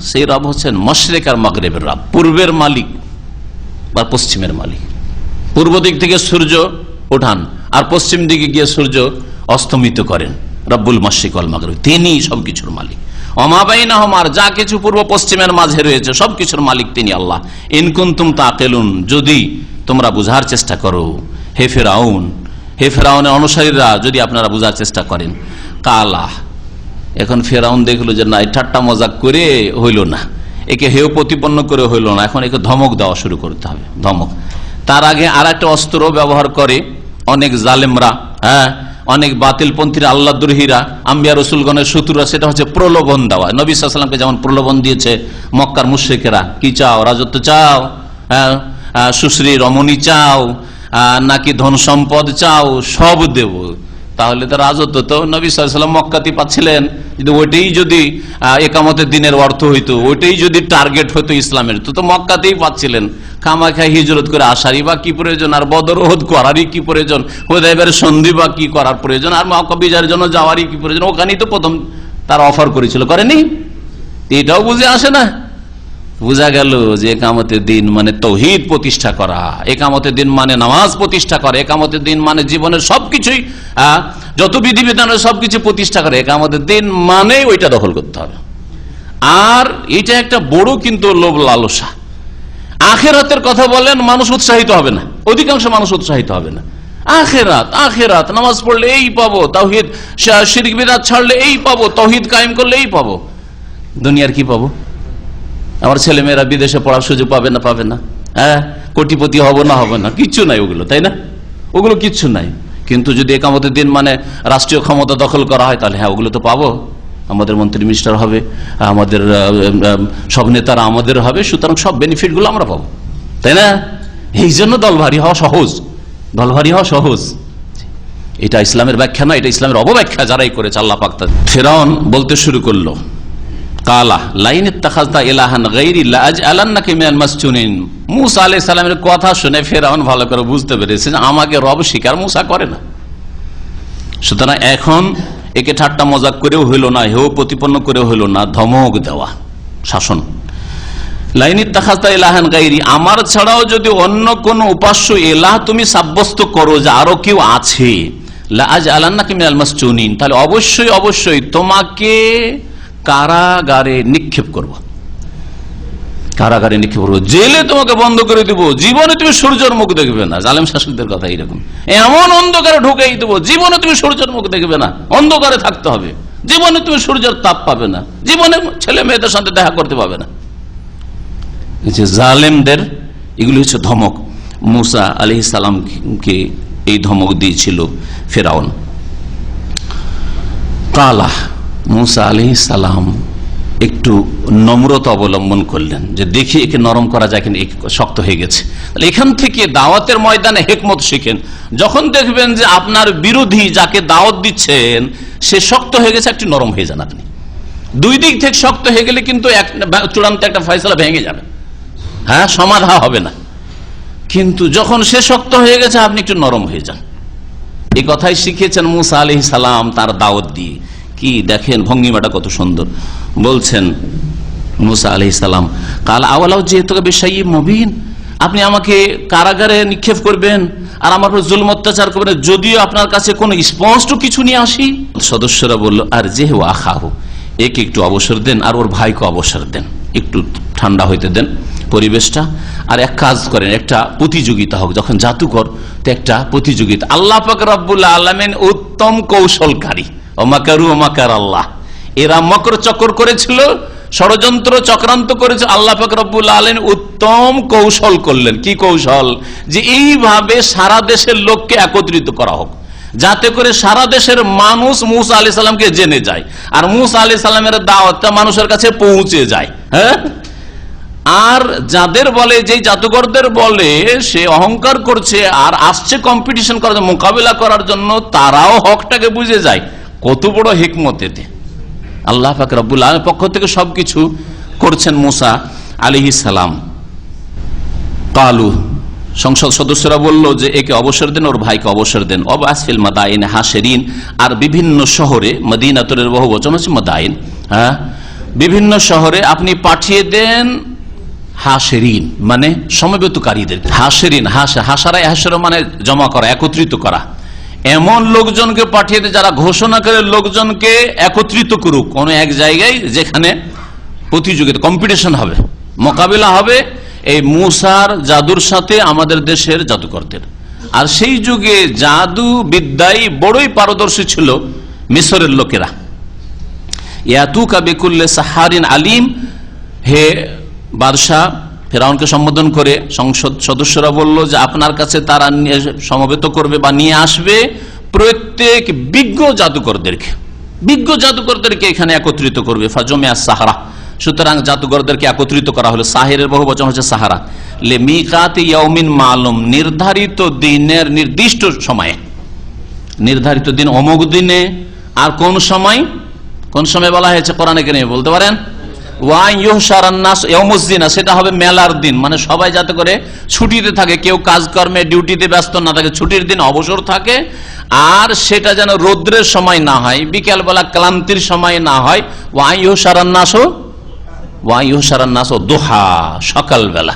সেই রব হচ্ছেন মাশরিক আর মাগরিবের রব, পূর্বের মালিক আর পশ্চিমের মালিক। পূর্ব দিক থেকে সূর্য ওঠান আর পশ্চিম দিকে গিয়ে সূর্য অস্তমিত করেন, রব্বুল মাশরিক ওয়াল মাগরিব, তিনি সবকিছুর মালিক। ওমা বাইনাহুমা, আর যা কিছু পূর্ব পশ্চিমের মাঝে রয়েছে সবকিছুর মালিক তিনি আল্লাহ। ইন কুনতুম তাকিলুন, যদি তোমরা বুঝার চেষ্টা করো, হে ফেরাউন, হে ফেরাউনের অনুসারীরা, যদি আপনারা বুঝার চেষ্টা করেন। কালা, এখন ফেরাউন দেখলো যে না, ঠাট্টা মজাক করে হইল না, একে হেয় প্রতিপন্ন করে হইল না, এখন একে ধমক দেওয়া শুরু করতে হবে, ধমক। তার আগে আর একটা অস্ত্র ব্যবহার করে অনেক জালেমরা, হ্যাঁ, অনেক বাতিলপন্থীরা, আল্লাহ দ্রোহীরা, আম্বিয়া রসুলগণের শত্রুরা, সেটা হচ্ছে প্রলোভন দেওয়া। নবী সাল্লাল্লাহু আলাইহি ওয়াসাল্লামকে যেমন প্রলোভন দিয়েছে মক্কার মুশরিকেরা, কি চাও, রাজত্ব চাও, হ্যাঁ, সুশ্রী রমণী চাও, নাকি ধন সম্পদ চাও, সব দেব। তাহলে তো রাজত্ব তো নবী সাল্লাল্লাহু আলাইহি ওয়াসাল্লাম মক্কাতেই পাচ্ছিলেন, কিন্তু ওইটাই যদি একামতের দিনের অর্থ হইতো, ওইটাই যদি টার্গেট হইতো ইসলামের, তো মক্কাতেই পাচ্ছিলেন। খামাখাই হিজরত করে আসারই বা কি প্রয়োজন, আর বদর ওহদ করারই কি প্রয়োজন, হুদায়বিয়ার সন্ধি বা কি করার প্রয়োজন, আর মক্কা বিজয়ের জন্য যাওয়ারই কি প্রয়োজন? ওখানেই তো প্রথম তার অফার করেছিল, করেনি? এটাও বুঝে আসে না। বোঝা গেল যে একামতের দিন মানে তৌহিদ প্রতিষ্ঠা করা, একামতের দিন মানে নামাজ প্রতিষ্ঠা করা, একামতের দিন মানে জীবনের সবকিছুই, যত বিধিবিধানের সবকিছু প্রতিষ্ঠা করে, একামতের দিন মানে ওইটা দখল করতে হবে। আর এটা একটা বড় কিন্তু লোভ লালসা। আখেরাতের কথা বলেন, মানুষ উৎসাহিত হবে না, অধিকাংশ মানুষ উৎসাহিত হবে না। আখেরাত, আখেরাত, নামাজ পড়লে এই পাবো, তাওহীদ শিরক বিদআত ছাড়লে এই পাবো, তাওহীদ কায়েম করলে এই পাবো। দুনিয়ার কি পাবো? আমার ছেলেমেয়েরা বিদেশে পড়ার সুযোগ পাবে না, পাবে না, হ্যাঁ, কোটিপতি হবো না, হবে না, কিচ্ছু নাই ওগুলো, তাই না? ওগুলো কিচ্ছু নাই। কিন্তু যদি একামতের দিন মানে রাষ্ট্রীয় ক্ষমতা দখল করা হয়, তাহলে হ্যাঁ, ওগুলো তো পাবো। আমাদের মন্ত্রী মিনিস্টার হবে, আমাদের সব নেতারা আমাদের হবে, সুতরাং সব বেনিফিট গুলো আমরা পাবো, তাই না? এই জন্য দলভারী হওয়া সহজ, দলভারী হওয়া সহজ। এটা ইসলামের ব্যাখ্যা নয়, এটা ইসলামের অবব্যাখ্যা যারাই করেছে আল্লাহ পাক। ফিরআউন বলতে শুরু করলো, কালা লাইন ইত্তাখাযতা ইলাহান গায়রি লাআজআলান্নাকা মিনাল মাসজুনিন। মূসা আলাইহিস সালামের কথা শুনে ফিরআউন ভালো করে বুঝতে পেরেছে যে আমাকে রব স্বীকার মূসা করে না। সুতরাং এখন একে ঠাট্টা মজাক করেও হইল না, হেউ প্রতিপন্ন করেও হইল না, ধমক দেওয়া, শাসন। লাইন ইত্তাখাযতা ইলাহান গায়রি, আমার ছাড়াও যদি অন্য কোন উপাস্য ইলাহ তুমি সাব্যস্ত করো যে আরো কেউ আছে, লাআজআলান্নাকা মিনাল মাসজুনিন, তাহলে অবশ্যই অবশ্যই তোমাকে কারাগারে নিক্ষেপ করব। কারাগারে নিক্ষেপ করবো, জেলে তোমাকে বন্ধ করে দিব, জীবনে তুমি সূর্যের মুখ দেখবে না। জালেম শাসকদের কথা এইরকম, এমন অন্ধকারে ঢুকাই দেবো, জীবনে তুমি সূর্যের মুখ দেখবে না, অন্ধকারে থাকতে হবে, জীবনে তুমি সূর্যের তাপ পাবে না, জীবনে ছেলে মেয়েদের সাথে দেখা করতে পাবে না। যে জালেমদের এগুলি হচ্ছে ধমক। মুসা আলাইহিস সালামকে এই ধমক দিয়েছিল ফেরাউন। কালা, মুসা আলাইহিস সালাম একটু নম্রতা অবলম্বন করলেন, যে দেখি একে নরম করা যায়, কিন্তু শক্ত হয়ে গেছে। এখান থেকে দাওয়াতের ময়দানে হেকমত শিখেন। যখন দেখবেন যে আপনার বিরোধী যাকে দাওয়াত দিচ্ছেন সে শক্ত হয়ে গেছে, একটু নরম হয়ে যান আপনি। দুই দিক থেকে শক্ত হয়ে গেলে কিন্তু চূড়ান্ত একটা ফয়সালা ভেঙে যাবে, হ্যাঁ, সমাধান হবে না। কিন্তু যখন সে শক্ত হয়ে গেছে আপনি একটু নরম হয়ে যান। এই কথাই শিখিয়েছেন মুসা আলাইহিস সালাম তার দাওয়াত দিয়ে। কি দেখেন ভঙ্গিমাটা কত সুন্দর। বলছেন মুসা আলাইহিস সালাম, কাল আওয়ালাও যেহেতু বেশাইয়্যিব মুবিন, আপনি আমাকে কারাগারে নিক্ষেপ করবেন আর আমার উপর জুলম অত্যাচার করবেন, যদিও আপনার কাছে কোনো স্পষ্ট কিছু নিয়ে আসি। সদস্যরা বলল, আর যেহু আখাহু, একে একটু অবসর দেন আর ওর ভাইকে অবসর দেন, একটু ঠান্ডা হইতে দেন পরিবেশটা। আর এক কাজ করেন, একটা প্রতিযোগিতা হোক, যখন জাদুকর তো একটা প্রতিযোগিতা। আল্লাহ পাক রব্বুল আলামিন উত্তম কৌশলকারী। ওমাকারু ওমাকার আল্লাহ, এরা মকর চক্কর করেছিল, ষড়যন্ত্র চক্রান্ত করেছে, আল্লাহ পাক রব্বুল আলামিন উত্তম কৌশল করলেন। কি কৌশল? যে এইভাবে সারা দেশের লোককে একত্রিত করা হোক, যাতে করে সারা দেশের মানুষ মুসা আলাইহিস সালামকে জেনে যায়, আর মুসা আলাইহিস সালামের দাওয়াতটা মানুষের কাছে পৌঁছে যায়। হ্যাঁ, আর যাদের বলে, যে জাদুঘরদের বলে সে অহংকার করছে আর আসছে কম্পিটিশন করার মোকাবিলা করার জন্য, তারাও হকটাকে বুঝে যায়। কত বড় হিকমত এতে! আল্লাহ পাক রব্বুল আলামিনের পক্ষ থেকে সবকিছু করছেন মুসা আলাইহিস সালাম। কালু, সংসদ সদস্যরা বলল যে একে অবসর দেন, ওর ভাইকে অবসর দেন। অবাসফিল মাদাইন হাশিরিন, আর বিভিন্ন শহরে, মদিনাতুরের বহু বচন হচ্ছে মাদাইন, হ্যাঁ, বিভিন্ন শহরে আপনি পাঠিয়ে দেন হাশিরিন, মানে সমবেতকারীদের। হাশিরিন, হাসারা হাসরা মানে জমা করা, একত্রিত করা। এমন লোকজনকে পাঠিয়ে দেয় যারা ঘোষণা করে লোকজনকে একত্রিত করুক কোন এক জায়গায়, যেখানে প্রতিযোগিতা, কম্পিটিশন হবে, মোকাবিলা হবে এই মুসার জাদুর সাথে আমাদের দেশের জাদুকরদের। আর সেই যুগে জাদু বিদ্যায় বড়ই পারদর্শী ছিল মিশরের লোকেরা। ইয়াতুকা বিকুল্লি সাহারিন আলিম, হে বাদশাহ, ফেরাউনকে সম্বোধন করে সংসদ সদস্যরা বলল যে আপনার কাছে তারা সমবেত করবে বা নিয়ে আসবে প্রত্যেক বিজ্ঞ জাদুকরদেরকে, বিজ্ঞ জাদুকরদেরকে এখানে একত্রিত করবে। ফাজমিয়া সাহারা, সুতরাং জাদুকরদেরকে একত্রিত করা হলো। সাহিরের বহু বচন হচ্ছে সাহারা। লে মিকাতি ইয়াউমিন মালুম, নির্ধারিত দিনের নির্দিষ্ট সময়ে, নির্ধারিত দিন অমুক দিনে। আর কোন সময়, কোন সময় বলা হয়েছে কোরআনে কারিমে বলতে পারেন? সেটা হবে মেলার দিন, মানে সবাই যাতে করে ছুটিতে থাকে, কেউ কাজকর্মে ডিউটিতে ব্যস্ত না থাকে, ছুটির দিন অবসর থাকে। আর সেটা যেন রৌদ্রের সময় না হয়, বিকেল বেলা ক্লান্তির সময় না হয়। ওয়াইহুসারান্নাস দোহা, সকালবেলা,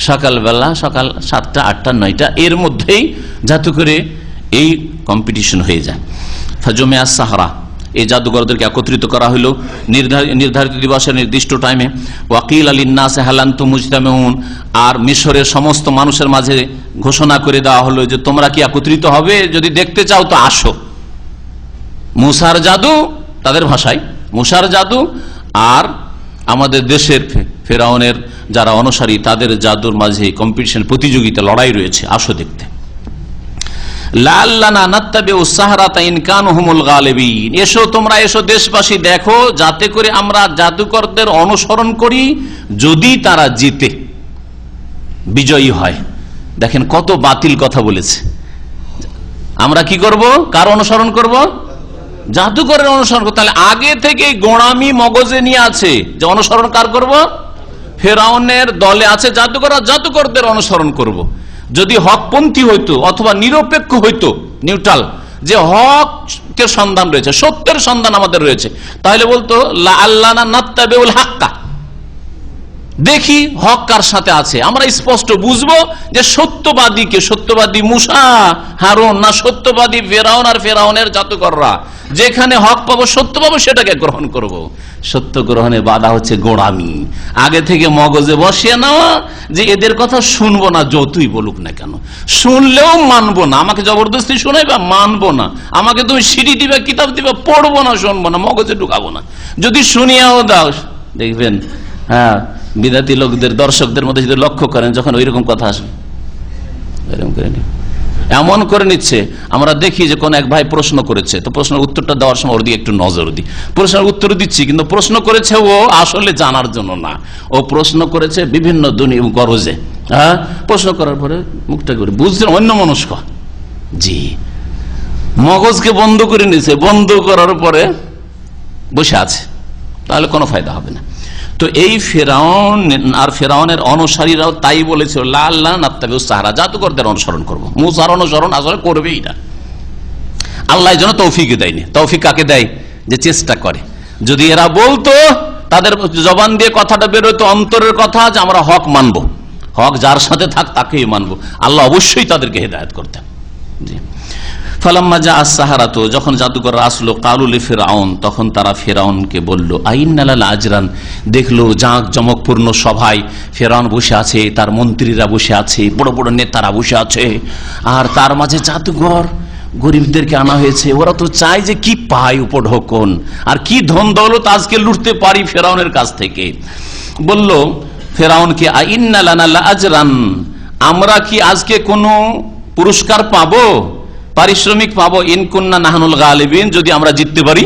সকালবেলা, সকাল 7টা 8টা 9টা এর মধ্যেই যাতে করে এই কম্পিটিশন হয়ে যায়। ফাজমিয়া সাহারা, এই জাদুঘরদেরকে একত্রিত করা হলো নির্ধারিত দিবসের নির্দিষ্ট টাইমে। ওয়াকিল আলিন্নাস হালান্তুম মুজতামিউন, আর মিশরের সমস্ত মানুষের মাঝে ঘোষণা করে দেওয়া হলো যে তোমরা কি একত্রিত হবে? যদি দেখতে চাও তো আসো। মুসার জাদু, তাদের ভাষায় মুসার জাদু, আর আমাদের দেশের ফেরাউনের যারা অনুসারী তাদের জাদুর মাঝে কম্পিটিশন, প্রতিযোগিতা, লড়াই রয়েছে, আসো দেখতে। এসো তোমরা, এসো দেশবাসী, দেখো যাতে করে আমরা জাদুকরদের অনুসরণ করি, যদি তারা জিতে, বিজয়ী হয়। দেখেন কত বাতিল কথা বলেছে। আমরা কি করব? কার অনুসরণ করব? জাদুকরের অনুসরণ করব। তাহলে আগে থেকে গোঁড়ামি মগজে নিয়ে আছে যে অনুসরণ কার করব? ফেরাউনের দলে আছে জাদুকররা, জাদুকরদের অনুসরণ করব। যদি হকপন্থী হইতো অথবা নিরপেক্ষ হইতো, নিউট্রাল, যে হকের সন্ধান রয়েছে, সত্যের সন্ধান আমাদের রয়েছে, তাহলে বলতো লা আল্লানা নাত্তাবিউল হাক্কা, দেখি হক কার সাথে আছে, আমরা স্পষ্ট বুঝবো যে সত্যবাদীকে, সত্যবাদী মুসা হারুন না সত্যবাদী ফেরাউন আর ফেরাউনের জাদুকররা। যেখানে হক পাবো, সত্য পাবো, সেটাকে গ্রহণ করব। সত্য গ্রহণে বাধা হচ্ছে গোঁড়ামি, আগে থেকে মগজে বসিয়ে নেওয়া যে এদের কথা শুনবো না, যতই বলুক না কেন, শুনলেও মানবো না, আমাকে জবরদস্তি শোনাইবা মানবো না, আমাকে তুমি সিঁড়ি দিবে, কিতাব দিবে, পড়বো না, শুনবো না, মগজে ঢুকাবো না। যদি শুনিয়াও দাও, দেখবেন হ্যাঁ বিদাতি লোকদের, দর্শকদের মধ্যে যদি লক্ষ্য করেন, যখন ওইরকম কথা আসে এরকম করে এমন করে নিচ্ছে। আমরা দেখি যে কোন এক ভাই প্রশ্ন করেছে, তো প্রশ্নের উত্তরটা দেওয়ার সময় ওর দিকে একটু নজর দিই। প্রশ্নের উত্তর দিচ্ছি, কিন্তু প্রশ্ন করেছে ও আসলে জানার জন্য না, ও প্রশ্ন করেছে বিভিন্ন দুনিয়া গরজে। হ্যাঁ, প্রশ্ন করার পরে মুখটা করে বুঝছেন অন্য মনস্ক, জি মগজকে বন্ধ করে নিয়েছে, বন্ধ করার পরে বসে আছে, তাহলে কোনো ফায়দা হবে না। তো এই ফেরাউন আর ফেরাউনের অনুসারীরাও তাই বলেছিল, আল্লাহ নাত্তাবিউ সাহারা, জাদুকরদের অনুসরণ করবো। মুসার অনুসরণ আসলে করবেই না, আল্লাহ যেন তৌফিক দেয়নি। তৌফিক কাকে দেয়? যে চেষ্টা করে। যদি এরা বলতো, তাদের জবান দিয়ে কথাটা বেরোতো অন্তরের কথা, যে আমরা হক মানবো, হক যার সাথে থাক তাকেই মানবো, আল্লাহ অবশ্যই তাদেরকে হেদায়েত করতেন। জি। ফালাম্মা জা আস-সাহারাতু, যখন জাদুকররা আসলো, কালু লি ফিরআউন, তখন তারা ফিরআউনকে বলল, আইন্না লানা আজরান, দেখলো জাঁক জমকপূর্ণ সভায় ফিরআউন বসে আছে, তার মন্ত্রীরা বসে আছে, বড় বড় নেতারা বসে আছে, আর তার মাঝে জাদুঘর গরিবদেরকে আনা হয়েছে। ওরা তো চায় যে কি পায় উপঢৌকন, আর কি ধন দৌলত আজকে লুটতে পারি ফিরআউনের কাছ থেকে। বলল ফিরআউনকে, আইন্না লানা লা আজরান, আমরা কি আজকে কোনো পুরস্কার পাবো, পারিশ্রমিক পাবো, ইনকুন্না নাহনুল গালিবিন, যদি আমরা জিততে পারি?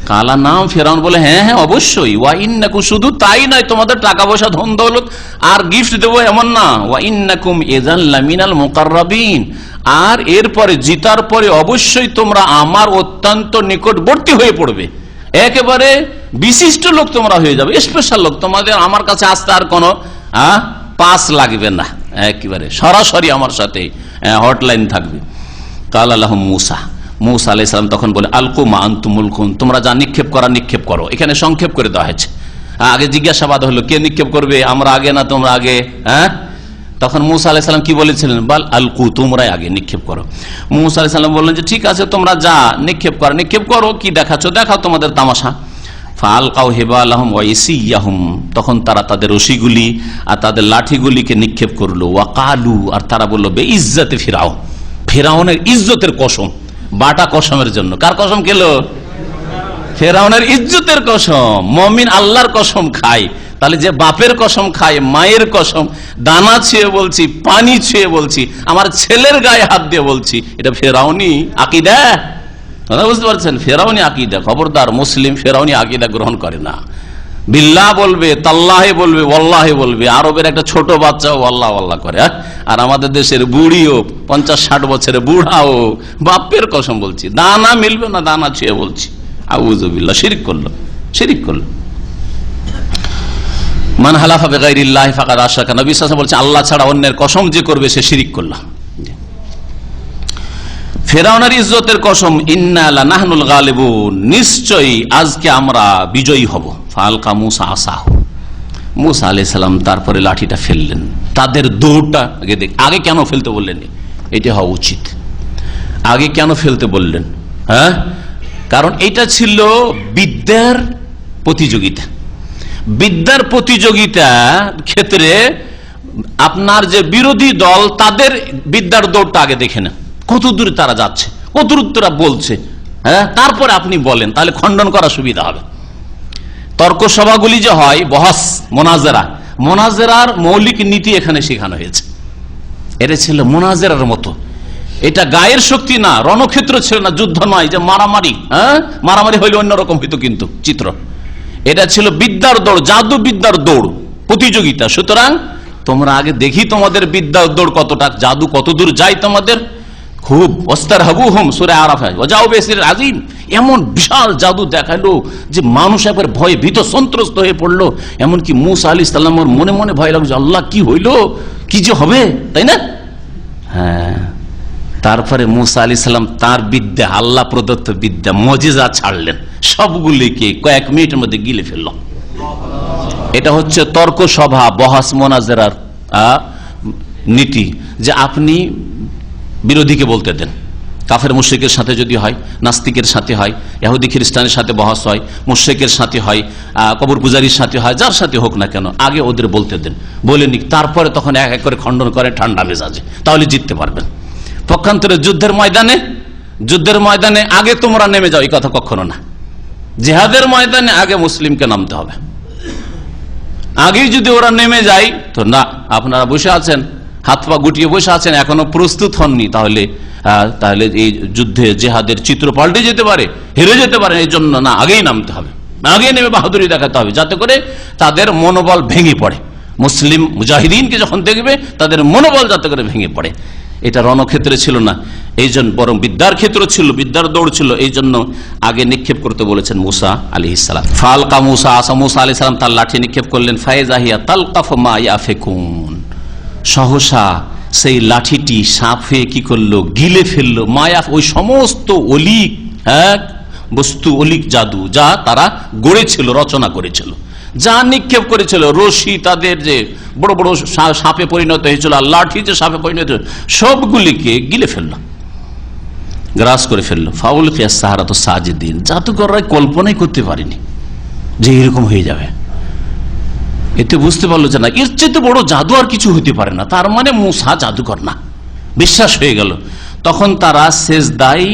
কালা নাম, ফেরাউন বলে হ্যাঁ হ্যাঁ অবশ্যই। ওয়া ইন্নাকুম, শুধু তাই নয়, তোমাদের টাকা পয়সা ধন দৌলত আর গিফট দেবো এমন না, ওয়া ইন্নাকুম ইযান লামিনাল মুকাররাবিন, আর এরপরে জিতার পরে অবশ্যই তোমরা আমার অত্যন্ত নিকটবর্তী হয়ে পড়বে, একেবারে বিশিষ্ট লোক তোমরা হয়ে যাবে, স্পেশাল লোক, তোমাদের আমার কাছে আসতে আর কোনো পাস লাগবে না, একেবারে সরাসরি আমার সাথে হটলাইন থাকবে। কাল আলাহুম মুসা, মুসা আলাইহিস সালাম তখন বলে, আলকু মা আনতুম মুলকুন, তোমরা যা নিক্ষেপ করা নিক্ষেপ করো। এখানে সংক্ষেপ করে দেওয়া হয়েছে। আগে জিজ্ঞাসাবাদ হলো, কে নিক্ষেপ করবে, আমরা আগে না তোমরা আগে? হ্যাঁ, তখন মুসা আলাইহিস সালাম কি বলেছিলেন? বাল আলকু, তোমরাই আগে নিক্ষেপ করো। মুসা আলাইহিস সালাম বললেন যে ঠিক আছে, তোমরা যা নিক্ষেপ করো নিক্ষেপ করো, কি দেখাচ্ছ দেখাও তোমাদের তামাশা। ফালকাউ হিবালাহুম ওয়া ইসিয়াহুম, তখন তারা তাদের রশিগুলি আর তাদের লাঠিগুলিকে নিক্ষেপ করলো। ওয়াকালু, আর তারা বললো, বে ইজ্জতে ফিরাও, ফেরাউনের ইজ্জতের কসম, বাটা কসমের জন্য। কার কসম খেলো? ফেরাউনের ইজ্জতের কসম। মুমিন আল্লাহর কসম খায়, তাহলে যে বাপের কসম খায়, মায়ের কসম, দানা ছুঁয়ে বলছি, পানি ছুঁয়ে বলছি, আমার ছেলের গায়ে হাত দিয়ে বলছি, এটা ফেরাউনি আকীদা। বুঝতে পারছেন? ফেরাউনি আকীদা। খবরদার, মুসলিম ফেরাউনি আকীদা গ্রহণ করে না। বিল্লাহ বলবে, তাল্লাহে বলবে, ওয়াল্লাহে বলবে। আরবের একটা ছোট বাচ্চাও আল্লাহ আল্লাহ করে, আর আমাদের দেশের বুড়িও, 50-60 বছরের বুড়াও বাপের কসম বলছি, দানা মিলবে না, দানা ছুঁয়ে বলছি। আউযুবিল্লাহ, শিরক করলো, শিরক করলো। মান হালাফা বিগাইরিল্লাহি ফাকাদ আশরাকা, নবী সাল্লাল্লাহু আলাইহি ওয়াসাল্লাম বলছে, আল্লাহ ছাড়া অন্যের কসম যে করবে সে শিরক করলো। ফেরাউনের ইজ্জতের কসম, ইন্না লানাহনুল গালিবুন, নিশ্চয়ই আজকে আমরা বিজয়ী হব। ফালকা মুসা আসাহু, মুসা আলাইহিস সালাম তারপরে লাঠিটা ফেললেন। তাদের দৌড়টা আগে কেন ফেলতে বললেন? এটা হওয়া উচিত, আগে কেন ফেলতে বললেন? হ্যাঁ, কারণ এটা ছিল বিদ্যার প্রতিযোগিতা। বিদ্যার প্রতিযোগিতার ক্ষেত্রে আপনার যে বিরোধী দল, তাদের বিদ্যার দৌড়টা আগে দেখে নেন, কত দূরে তারা যাচ্ছে, কত দূর তারা বলছে, হ্যাঁ, তারপরে আপনি বলেন, তাহলে খণ্ডন করা সুবিধা হবে। তর্ক সভাগুলি যে হয়, বহস, মোনাজেরা, মোনাজেরার মৌলিক নীতি এখানে শেখানো হয়েছে। এটা ছিল মোনাজেরার মতো, এটা গায়ের শক্তি না, রণক্ষেত্র ছিল না, যুদ্ধ নয় যে মারামারি। হ্যাঁ, মারামারি হইলে অন্যরকম হইতো কিন্তু চিত্র। এটা ছিল বিদ্যার দৌড়, জাদু বিদ্যার দৌড়, প্রতিযোগিতা। সুতরাং তোমরা আগে দেখি তোমাদের বিদ্যার দৌড় কতটা, জাদু কত দূর যায় তোমাদের। খুব ওয়াস্তারহাবুহুম, সূরা আরাফে, ওয়াজাউ বিসির আযীম, এমন বিশাল জাদু দেখালো যে মানুষ একবার ভয়ে ভীত সন্ত্রস্ত হয়ে পড়লো। এমনকি মুসা আলাইহিস সালামের মনে মনে ভয় লাগছে, আল্লাহ কি হইলো, কি যে হবে, তাই না? হ্যাঁ, তারপরে মুসা আলাইহিস সালাম তার বিদ্যা, আল্লাহ প্রদত্ত বিদ্যা, মুজিজা ছাড়লেন, সবগুলিকে কয়েক মিনিটের মধ্যে গিলে ফেললো। এটা হচ্ছে তর্ক সভা, বহাস মোনাজেরার নীতি, যে আপনি বিরোধীকে বলতে দেন। কাফের মুশরিকের সাথে যদি হয়, নাস্তিকের সাথে হয়, ইহুদি খ্রিস্টানের সাথে বহাস হয়, মুশরিকের সাথে হয়, কবর পূজারীর সাথে হয়, যার সাথে হোক না কেন, আগে ওদের বলতে দেন, বলে নিক, তারপরে তখন এক এক করে খণ্ডন করে ঠান্ডা মেজাজে, তাহলে জিততে পারবেন। পক্ষান্তরে যুদ্ধের ময়দানে আগে তোমরা নেমে যাও, এই কথা কখনো না। জিহাদের ময়দানে আগে মুসলিমকে নামতে হবে। আগেই যদি ওরা নেমে যায় তো না, আপনারা বসে আছেন, হাত পা গুটিয়ে বসে আছেন, এখনো প্রস্তুত হননি, তাহলে এই যুদ্ধে জিহাদের চিত্র পাল্টে যেতে পারে, হেরে যেতে পারে। এই জন্য না, আগেই নামতে হবে, আগেই নেমে বাহাদুরি দেখাতে হবে, যাতে করে তাদের মনোবল ভেঙে পড়ে। মুসলিম মুজাহিদিনকে যখন দেখবে, তাদের মনোবল যাতে করে ভেঙে পড়ে। এটা রণক্ষেত্রে ছিল না, এই জন্য বরং বিদ্যার ক্ষেত্র ছিল, বিদ্যার দৌড় ছিল। এই জন্য আগে নিক্ষেপ করতে বলেছেন মুসা আলাইহিস সালাম। ফালকা মুসা আসা, মুসা আলাইহিস সালাম তার লাঠি নিক্ষেপ করলেন। ফায়জাহিয়া তালকাফু মা ইয়াফিকুন, সহসা সেই লাঠিটি সাপ হয়ে কি করলো, গিলে ফেললো। মায়াফ, ওই সমস্ত অলিক বস্তু, অলিক জাদু যা তারা গড়েছিল, রচনা করেছিল, যা নিক্ষেপ করেছিল, রশি তাদের যে বড় বড় সাপে পরিণত হয়েছিল, আর লাঠি যে সাপে পরিণত হয়েছিল, সবগুলিকে গিলে ফেললো, গ্রাস করে ফেললো। ফাউল ফিয়াস সাহারাত সাজিদিন, জাদুকররা কল্পনাই করতে পারেনি যে এরকম হয়ে যাবে। এতে বুঝতে পারলো যে না, এর চেয়ে বড় জাদু আর কিছু হতে পারে না, তার মানে মুসা জাদুকর না, বিশ্বাস হয়ে গেল। তখন তারা সেজদায়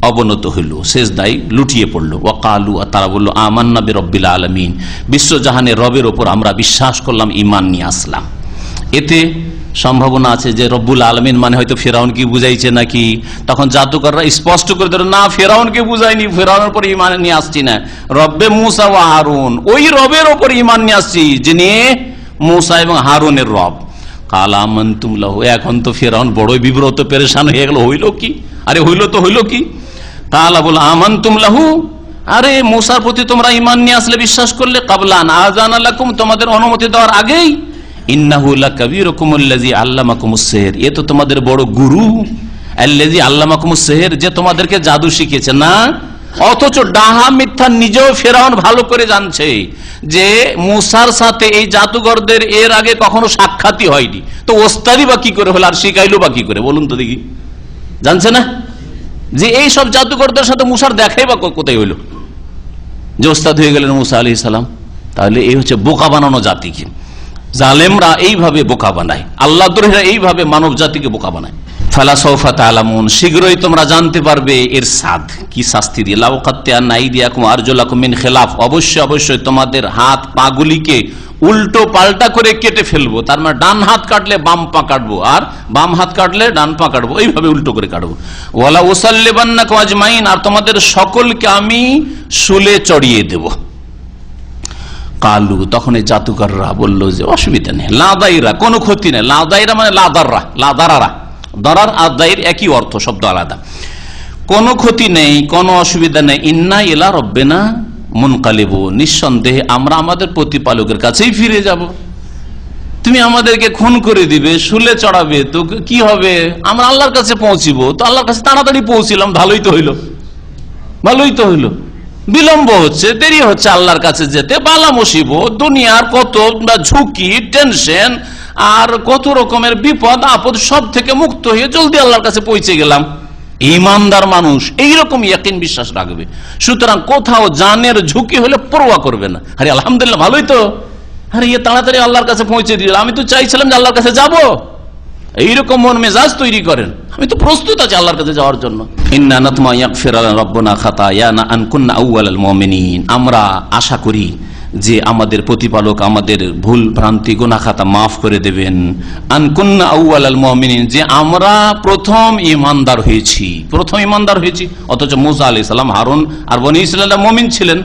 অবনত হইল, সেজদায় লুটিয়ে পড়লো। ওয়াকালু, তারা বললো, আমান্না বিরব্বিল আলামিন, বিশ্বজাহানের রবের ওপর আমরা বিশ্বাস করলাম, ঈমান নিয়ে আসলাম। এতে সম্ভাবনা আছে যে রব্বুল আলামিন মানে হয়তো ফেরাউনকে বুঝাইছে নাকি। তখন জাদুকররা স্পষ্ট করে দিল, না, ফেরাউনকে বুঝাইনি, ফেরাউনের উপর ঈমান নিয়ে আসছি না, রব্বে মুসা ওয়া হারুন, ওই রবের ওপর ঈমান নিয়ে আসছি যিনি মুসা এবং হারুনের রব। কাল আমানতুম লাহু, এখন তো ফেরাউন বড়ই বিব্রত, পেরেশান হয়ে গেল, হইল কি? আরে হইল কি? কালা বল আমানতুম লাহু, আরে মুসার প্রতি তোমরা ঈমান নিয়ে আসলে, বিশ্বাস করলে, কাবলান আযানা লাকুম, তোমাদের অনুমতি দেওয়ার আগেই, ইন্নাহু লাকাবীরুকুম আল্লাযী আল্লামাকুমুস সিহর, এ তো তোমাদের বড় গুরু, আল্লাযী আল্লামাকুমুস সিহর, যে তোমাদেরকে জাদু শিখিয়েছে না। অথচ ডাহা মিথ্যা নিজেও ফেরাউন ভালো করে জানছে যে মুসার সাথে এই জাদুঘরদের এর আগে কখনো সাক্ষাৎই হয়নি, তো ওস্তাদি বা কি করে হলো, আর শিখাইলো বা কি করে, বলুন তো দেখি। জানছে না যে এই সব জাদুঘরদের সাথে মুসার দেখাই বা কোথায় হইলো, যে ওস্তাদ হয়ে গেলেন মুসা আলাইহিস সালাম। তাহলে এই হচ্ছে বোকা বানানো জাতিকে। জালেমরা এইভাবে বোকা বানায়, আল্লাহ দ্রোহীরা এইভাবে মানব জাতিকে বোকা বানায়। ফালা সাউফা তা'লামুন, শীঘ্রই তোমরা জানতে পারবে এর সাদ কি, শাস্তি দিয়ে। লাউ কাত্তা'আন্না আইদিয়াকুম আরজুলাকুম মিন খিলাফ, অবশ্যই তোমাদের হাত পাগুলিকে উল্টো পাল্টা করে কেটে ফেলবো। তার মানে ডান হাত কাটলে বাম পা কাটবো, আর বাম হাত কাটলে ডান পা কাটবো, এইভাবে উল্টো করে কাটবো। ওয়ালা উসাল্লিবান্নাকুম আজমাইন, আর তোমাদের সকলকে আমি শুলে চড়িয়ে দেব। কালু, তখন এই জাদুকররা বলল যে অসুবিধা নেই, লাদাইরা, কোনো ক্ষতি নেই। লাদাইরা মানে লাদারারা, দরার আর দাইর একই অর্থ, শব্দ আলাদা। কোনো ক্ষতি নেই, কোনো অসুবিধা নেই। ইন্না ইলা রব্বিনা মুনকালিবু, নিঃসন্দেহে আমরা আমাদের প্রতিপালকের কাছেই ফিরে যাব। তুমি আমাদেরকে খুন করে দিবে, শুলে চড়াবে, তো কি হবে? আমরা আল্লাহর কাছে পৌঁছিব, তো আল্লাহর কাছে তাড়াতাড়ি পৌঁছিলাম, ভালোই তো হইলো। বিলম্ব হচ্ছে, দেরি হচ্ছে আল্লাহর কাছে যেতে, বালা মুসিবত, দুনিয়ার কত ঝুঁকি, টেনশন, আর কত রকমের বিপদ আপদ, সব থেকে মুক্ত হয়ে জলদি আল্লাহর কাছে পৌঁছে গেলাম। ঈমানদার মানুষ এইরকম ইয়াকিন বিশ্বাস রাখবে। সুতরাং কোথাও জানের ঝুঁকি হলে পরোয়া করবে না। আরে আলহামদুলিল্লাহ, ভালোই তো, আরে তাড়াতাড়ি আল্লাহর কাছে পৌঁছে দিল, আমি তো চাইছিলাম যে আল্লাহর কাছে যাব, এইরকম মন মেজাজ তৈরি করেন, আমি তো প্রস্তুত আছি আল্লাহর কাছে যাওয়ার জন্য। ইন্না নাতমা ইয়াগফির লানা রাব্বুনা খাতায়ানা আন কুননা আউওয়ালাল মুমিনিন, আমরা আশা করি যে আমাদের প্রতিপালক আমাদের ভুল ভ্রান্তি গুনাহ খাতা মাফ করে দেবেন। আন কুননা আউওয়ালাল মুমিনিন, যে আমরা প্রথম ঈমানদার হয়েছি। অথচ মুসা আলাইহিস সালাম, হারুন আর বনি ইসরাঈলরা মুমিন ছিলেন।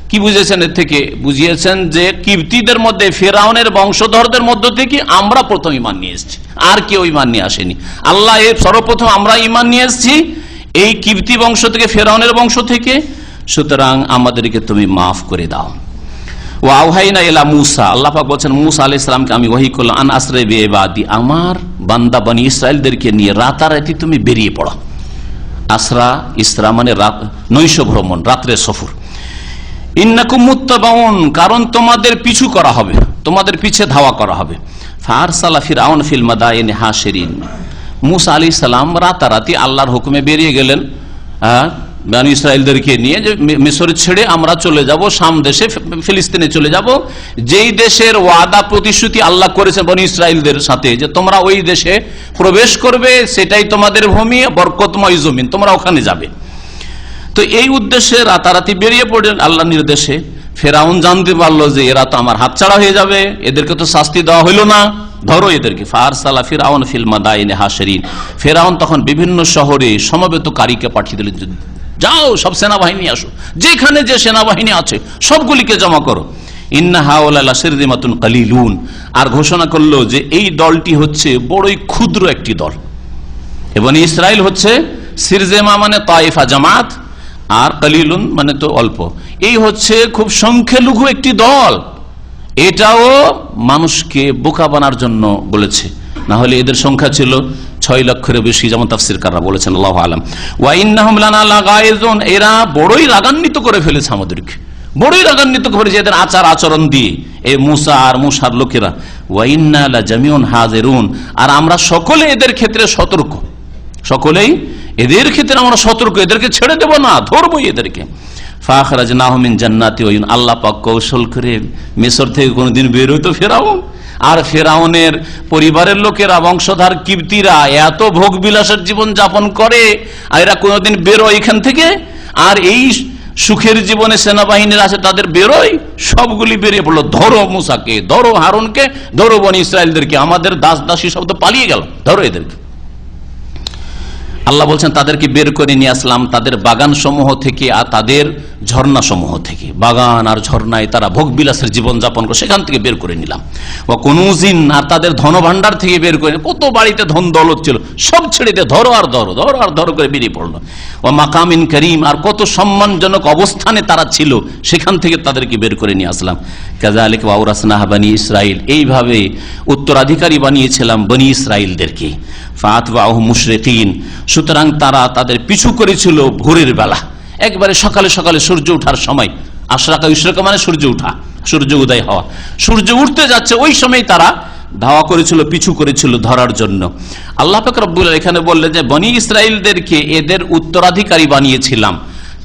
কি বুঝেছেন এর থেকে? বুঝিয়েছেন যে কিবতীদের মধ্যে, ফেরাউনের বংশধরদের মধ্য থেকে আমরা প্রথম ঈমান নিয়ে এসেছি, আর কেউ ঈমান নিয়ে আসেনি। আল্লাহ সর্বপ্রথম আমরা ঈমান নিয়ে এসেছি এই কিবতী বংশ থেকে, ফেরাউনের বংশ থেকে, সুতরাং আমাদেরকে তুমি মাফ করে দাও। ওয়া আওহাইনা ইলা মুসা, আল্লাহ পাক বলেন মুসা আলাইহিস সালামকে আমি ওহী করলাম, আন আসরি বিইবাদি, আমার বান্দা বনি ইসরাইলদেরকে নিয়ে রাতারাতি তুমি বেরিয়ে পড়ো। আসরা, ইসরা মানে নৈশ ভ্রমণ, রাত্রের সফর। ইন্নাকুম মুত্তাবাউন, কারণ তোমাদের পিছু করা হবে, তোমাদের পিছে ধাওয়া করা হবে। ফারসালা ফিরআউন ফিল মাদাইনি হাশিরিন, মুসা আলাইহিস সালাম রাতারাতি আল্লাহর হুকুমে বেরিয়ে গেলেন বনী ইসরাইলদেরকে নিয়ে, যে মিশর ছেড়ে আমরা চলে যাব শাম দেশে, ফিলিস্তিনে চলে যাব, যেই দেশের ওয়াদা প্রতিশ্রুতি আল্লাহ করেছেন বনী ইসরাইলদের সাথে যে তোমরা ওই দেশে প্রবেশ করবে, সেটাই তোমাদের ভূমি, বরকতময় জমিন, তোমরা ওখানে যাবে। তো এই উদ্দেশ্যে রাতারাতি বেরিয়ে পড়লেন আল্লাহর নির্দেশে। ফেরাউন জানতে পারলো যে এরা তো আমার হাতছাড়া হয়ে যাবে, এদেরকে তো শাস্তি দেওয়া হইল না, ধরো এদেরকে। ফারসালা ফিরআউন ফিল মাদাইনি হাশিরিন, ফেরাউন তখন বিভিন্ন শহরে সমবেতকারীকে পাঠিয়ে দিলেন, যাও সব সেনাবাহিনী আসো, যেখানে যে সেনাবাহিনী আছে সবগুলিকে জমা করো। ইন্না হাউলা লাশিরদিমাতুন কালিলুন, আর ঘোষণা করলো যে এই দলটি হচ্ছে বড়ই ক্ষুদ্র একটি দল। এবং ইসরাইল হচ্ছে সিরজেমা মানে তায়েফা জামাত, আর কালিলুন মানে তো অল্প, এই হচ্ছে খুব সংখ্যালঘু একটি দল। এটাও মানুষকে বোকা বানার জন্য বলেছে, না হলে এদের সংখ্যা ছিল 6 লক্ষের বেশি, যেমন তাফসীরকাররা বলেছেন, আল্লাহু আলাম। ওয়া ইন্নাহুম লানা লাগাইজুন, এরা বড়ই রাগান্বিত করে ফেলেছে আমাদেরকে, বড়ই রাগান্বিত করে এদের আচার আচরণ দিয়ে এই মুসা আর মুসার লোকেরা। ওয়া ইন্না লাজামিউন হাজিরুন, আর আমরা সকলে এদের ক্ষেত্রে সতর্ক, সকলেই এদের ক্ষেত্রে আমরা সতর্ক, এদেরকে ছেড়ে দেব না, ধরবই এদেরকে। ফাখরাজনাহুম মিন জান্নাতি ওয়া ইউন, আল্লাহ পাক কৌশল করে মিশর থেকে কোনদিন বের হইতো ফেরাউন, আর ফেরাউনের পরিবারের লোকেরা, বংশধর কিবতীরা এত ভোগ বিলাসের জীবন যাপন করে, আর এরা কোনদিন বেরোয় এখান থেকে, আর এই সুখের জীবনে সেনাবাহিনীর আছে তাদের বেরোয়, সবগুলি বেরিয়ে পড়লো, ধরো মুসাকে, ধরো হারুনকে, ধরো বনী ইসরাইলদেরকে, আমাদের দাস দাসী সব তো পালিয়ে গেল, ধরো এদেরকে। আল্লাহ বলছেন তাদেরকে বের করে নিয়ে আসলাম তাদের বাগান সমূহ থেকে আর তাদের ঝর্ণা সমূহ থেকে, বাগান আর ঝর্ণায় তারা ভোগ বিলাসের জীবন যাপন করে, সেখান থেকে বের করে নিলাম। ও কুনুজিন, আর তাদের ধনভাণ্ডার থেকে বের করে, কত বাড়িতে ধন দৌলত ছিল সব ছেড়ে দিয়ে ধরো আর ধরো, ধরো আর ধরো করে বেরিয়ে পড়লো। ও মাকামিন করিম, আর কত সম্মানজনক অবস্থানে তারা ছিল, সেখান থেকে তাদেরকে বের করে নিয়ে আসলাম। কাযালিকা ওয়াওরাসনাহা বনী ইসরাইল, এইভাবে উত্তরাধিকারী বানিয়েছিলাম বনী ইসরাইলদেরকে। ফাআতবাউহুম মুশরিকিন, সুতরাং তারা তাদের পিছু করেছিল ভোরের বেলা, একবারে সকালে সকালে সূর্য ওঠার সময়। আশরাকা ইশরাকা মানে সূর্য ওঠা, সূর্য উদয় হওয়া, সূর্য উঠতে যাচ্ছে ওই সময় তারা ধাওয়া করেছিল, পিছু করেছিল ধরার জন্য। আল্লাহ পাক রব্বুল আলামিন এখানে বললেন যে বনী ইসরাইলদেরকে এদের উত্তরাধিকারী বানিয়েছিলাম,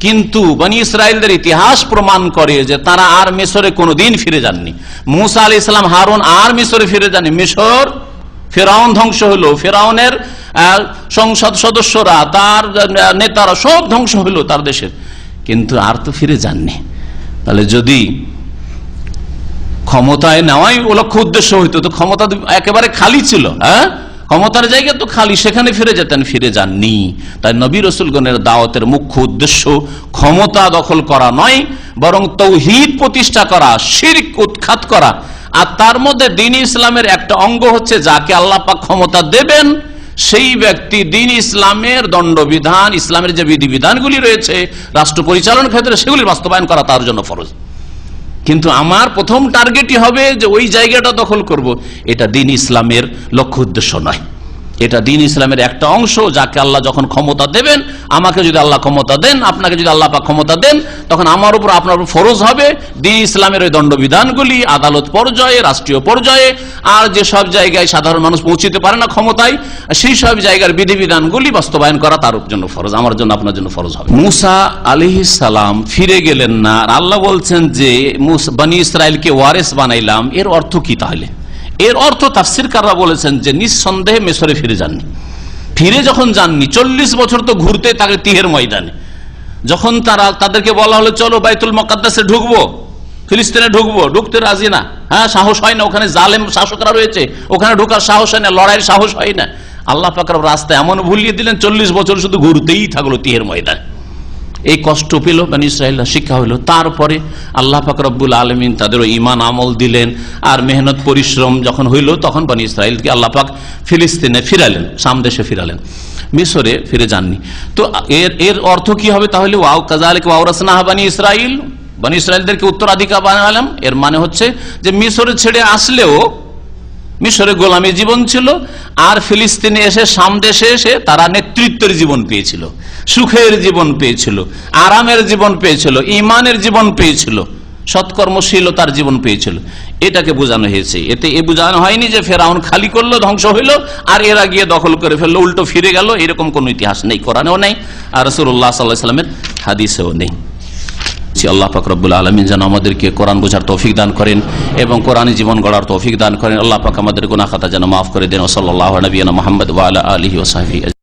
কিন্তু বনী ইসরাইলদের ইতিহাস প্রমাণ করে যে তারা আর মিশরে কোনোদিন ফিরে যাননি। মুসা আলাইহিস সালাম, হারুন আর মিশরে ফিরে যাননি। মিশর ফেরাউন ধ্বংস হলো, ফেরাউনের সংসদ সদস্যরা, তার নেতারা সব ধ্বংস হলো তার দেশের, কিন্তু আর তো ফিরে যাননি। তাহলে যদি ক্ষমতায় নেওয়াই লক্ষ্য উদ্দেশ্য হইতো, তো ক্ষমতা একেবারে খালি ছিল, হ্যাঁ, ক্ষমতার জায়গা তো খালি, সেখানে ফিরে যেতেন, ফিরে যাননি। তাই নবী রাসূলগণের দাওয়াতের মুখ্য উদ্দেশ্য ক্ষমতা দখল করা নয়, বরং তাওহীদ প্রতিষ্ঠা করা, শিরক উৎখাত করা, আর তার মধ্যে দ্বীন ইসলামের একটা অঙ্গ হচ্ছে যাকে আল্লাহ পাক ক্ষমতা দেবেন সেই ব্যক্তি দ্বীন ইসলামের দণ্ডবিধান, ইসলামের যে বিধিবিধানগুলি রয়েছে রাষ্ট্র পরিচালনার ক্ষেত্রে, সেগুলি বাস্তবায়ন করা তার জন্য ফরজ। কিন্তু আমার প্রথম টার্গেটই হবে যে ওই জায়গাটা দখল করব, এটা দ্বীন ইসলামের লক্ষ্য উদ্দেশ্য নয়, এটা দ্বীন ইসলামের একটা অংশ যাকে আল্লাহ যখন ক্ষমতা দেবেন, আমাকে যদি আল্লাহ ক্ষমতা দেন, আপনাকে যদি আল্লাহ পাক ক্ষমতা দেন, তখন আমার উপর আপনার উপর ফরজ হবে দ্বীন ইসলামের ওই দণ্ডবিধানগুলি আদালত পর্যায়ে, রাষ্ট্রীয় পর্যায়ে, আর যে সব জায়গায় সাধারণ মানুষ পৌঁছিতে পারে না ক্ষমতায়, সেই সব জায়গার বিধিবিধানগুলি বাস্তবায়ন করা তার জন্য ফরজ, আমার জন্য আপনার জন্য ফরজ হবে। মুসা আলাইহিস সালাম ফিরে গেলেন না, আর আল্লাহ বলছেন যে বনী ইসরাইলকে ওয়ারেস বানাইলাম, এর অর্থ কি তাহলে? এর অর্থ তাফসীরকাররা বলেছেন যে নিঃসন্দেহে মিশরে ফিরে যাননি। ফিরে যখন যাননি, 40 বছর তো ঘুরতে থাকে তিহের ময়দানে, যখন তাদেরকে বলা হলো চলো বাইতুল মুকাদ্দাসে ঢুকবো, ফিলিস্তিনে ঢুকবো, ঢুকতে রাজি না, হ্যাঁ, সাহস হয় না, ওখানে জালেম শাসকরা রয়েছে, ওখানে ঢুকার সাহস হয় না, লড়াইয়ের সাহস হয় না। আল্লাহ পাক রাস্তা এমন ভুলিয়ে দিলেন, 40 বছর শুধু ঘুরতেই থাকলো তিহের ময়দানে। এই কষ্ট পেল বনী ইসরাইলরা, শিক্ষা হইল। তারপরে আল্লাহ পাক রব্বুল আলামিন তাদের ঈমান আমল দিলেন, আর মেহনত পরিশ্রম যখন হইল, তখন বনী ইসরাইলকে আল্লাহ পাক ফিলিস্তিনে ফিরালেন, শাম দেশে ফিরালেন, মিশরে ফিরে যাননি। তো এর অর্থ কি হবে তাহলে? ওয়াও কাযালিকা ওয়াওরাসনাহা বনী ইসরাইল, বনী ইসরাইলদেরকে উত্তরাধিকার বানালাম, এর মানে হচ্ছে যে মিশরে ছেড়ে আসলেও মিশরে গোলামী জীবন ছিল, আর ফিলিস্তিনে এসে শাম দেশে এসে তারা নেতৃত্বের জীবন পেয়েছিল, সুখের জীবন পেয়েছিল, আরামের জীবন পেয়েছিল, ইমানের জীবন পেয়েছিল, সৎকর্মশীলতার জীবন পেয়েছিল। এটাকে বোঝানো হয়েছে। এতে এ বোঝানো হয়নি যে ফেরাউন খালি করলো, ধ্বংস হইলো, আর এরা গিয়ে দখল করে ফেললো, উল্টো ফিরে গেল, এরকম কোন ইতিহাস নেই, কোরআনেও নেই, আর রাসূলুল্লাহ সাল্লাল্লাহু আলাইহি ওয়াসাল্লামের হাদিসেও নেই। আল্লাহ পাক রব্বুল আলামিন যেন আমাদেরকে কোরআন বোঝার তৌফিক দান করেন এবং কোরআনী জীবন গড়ার তৌফিক দান করেন। আল্লাহ পাক আমাদের গুনাহ খাতা যেন মাফ করে দেন। সাল্লাল্লাহু আলা নবিয়িনা মুহাম্মদ ওয়া আলা আলিহি ওয়া সাহবিহি।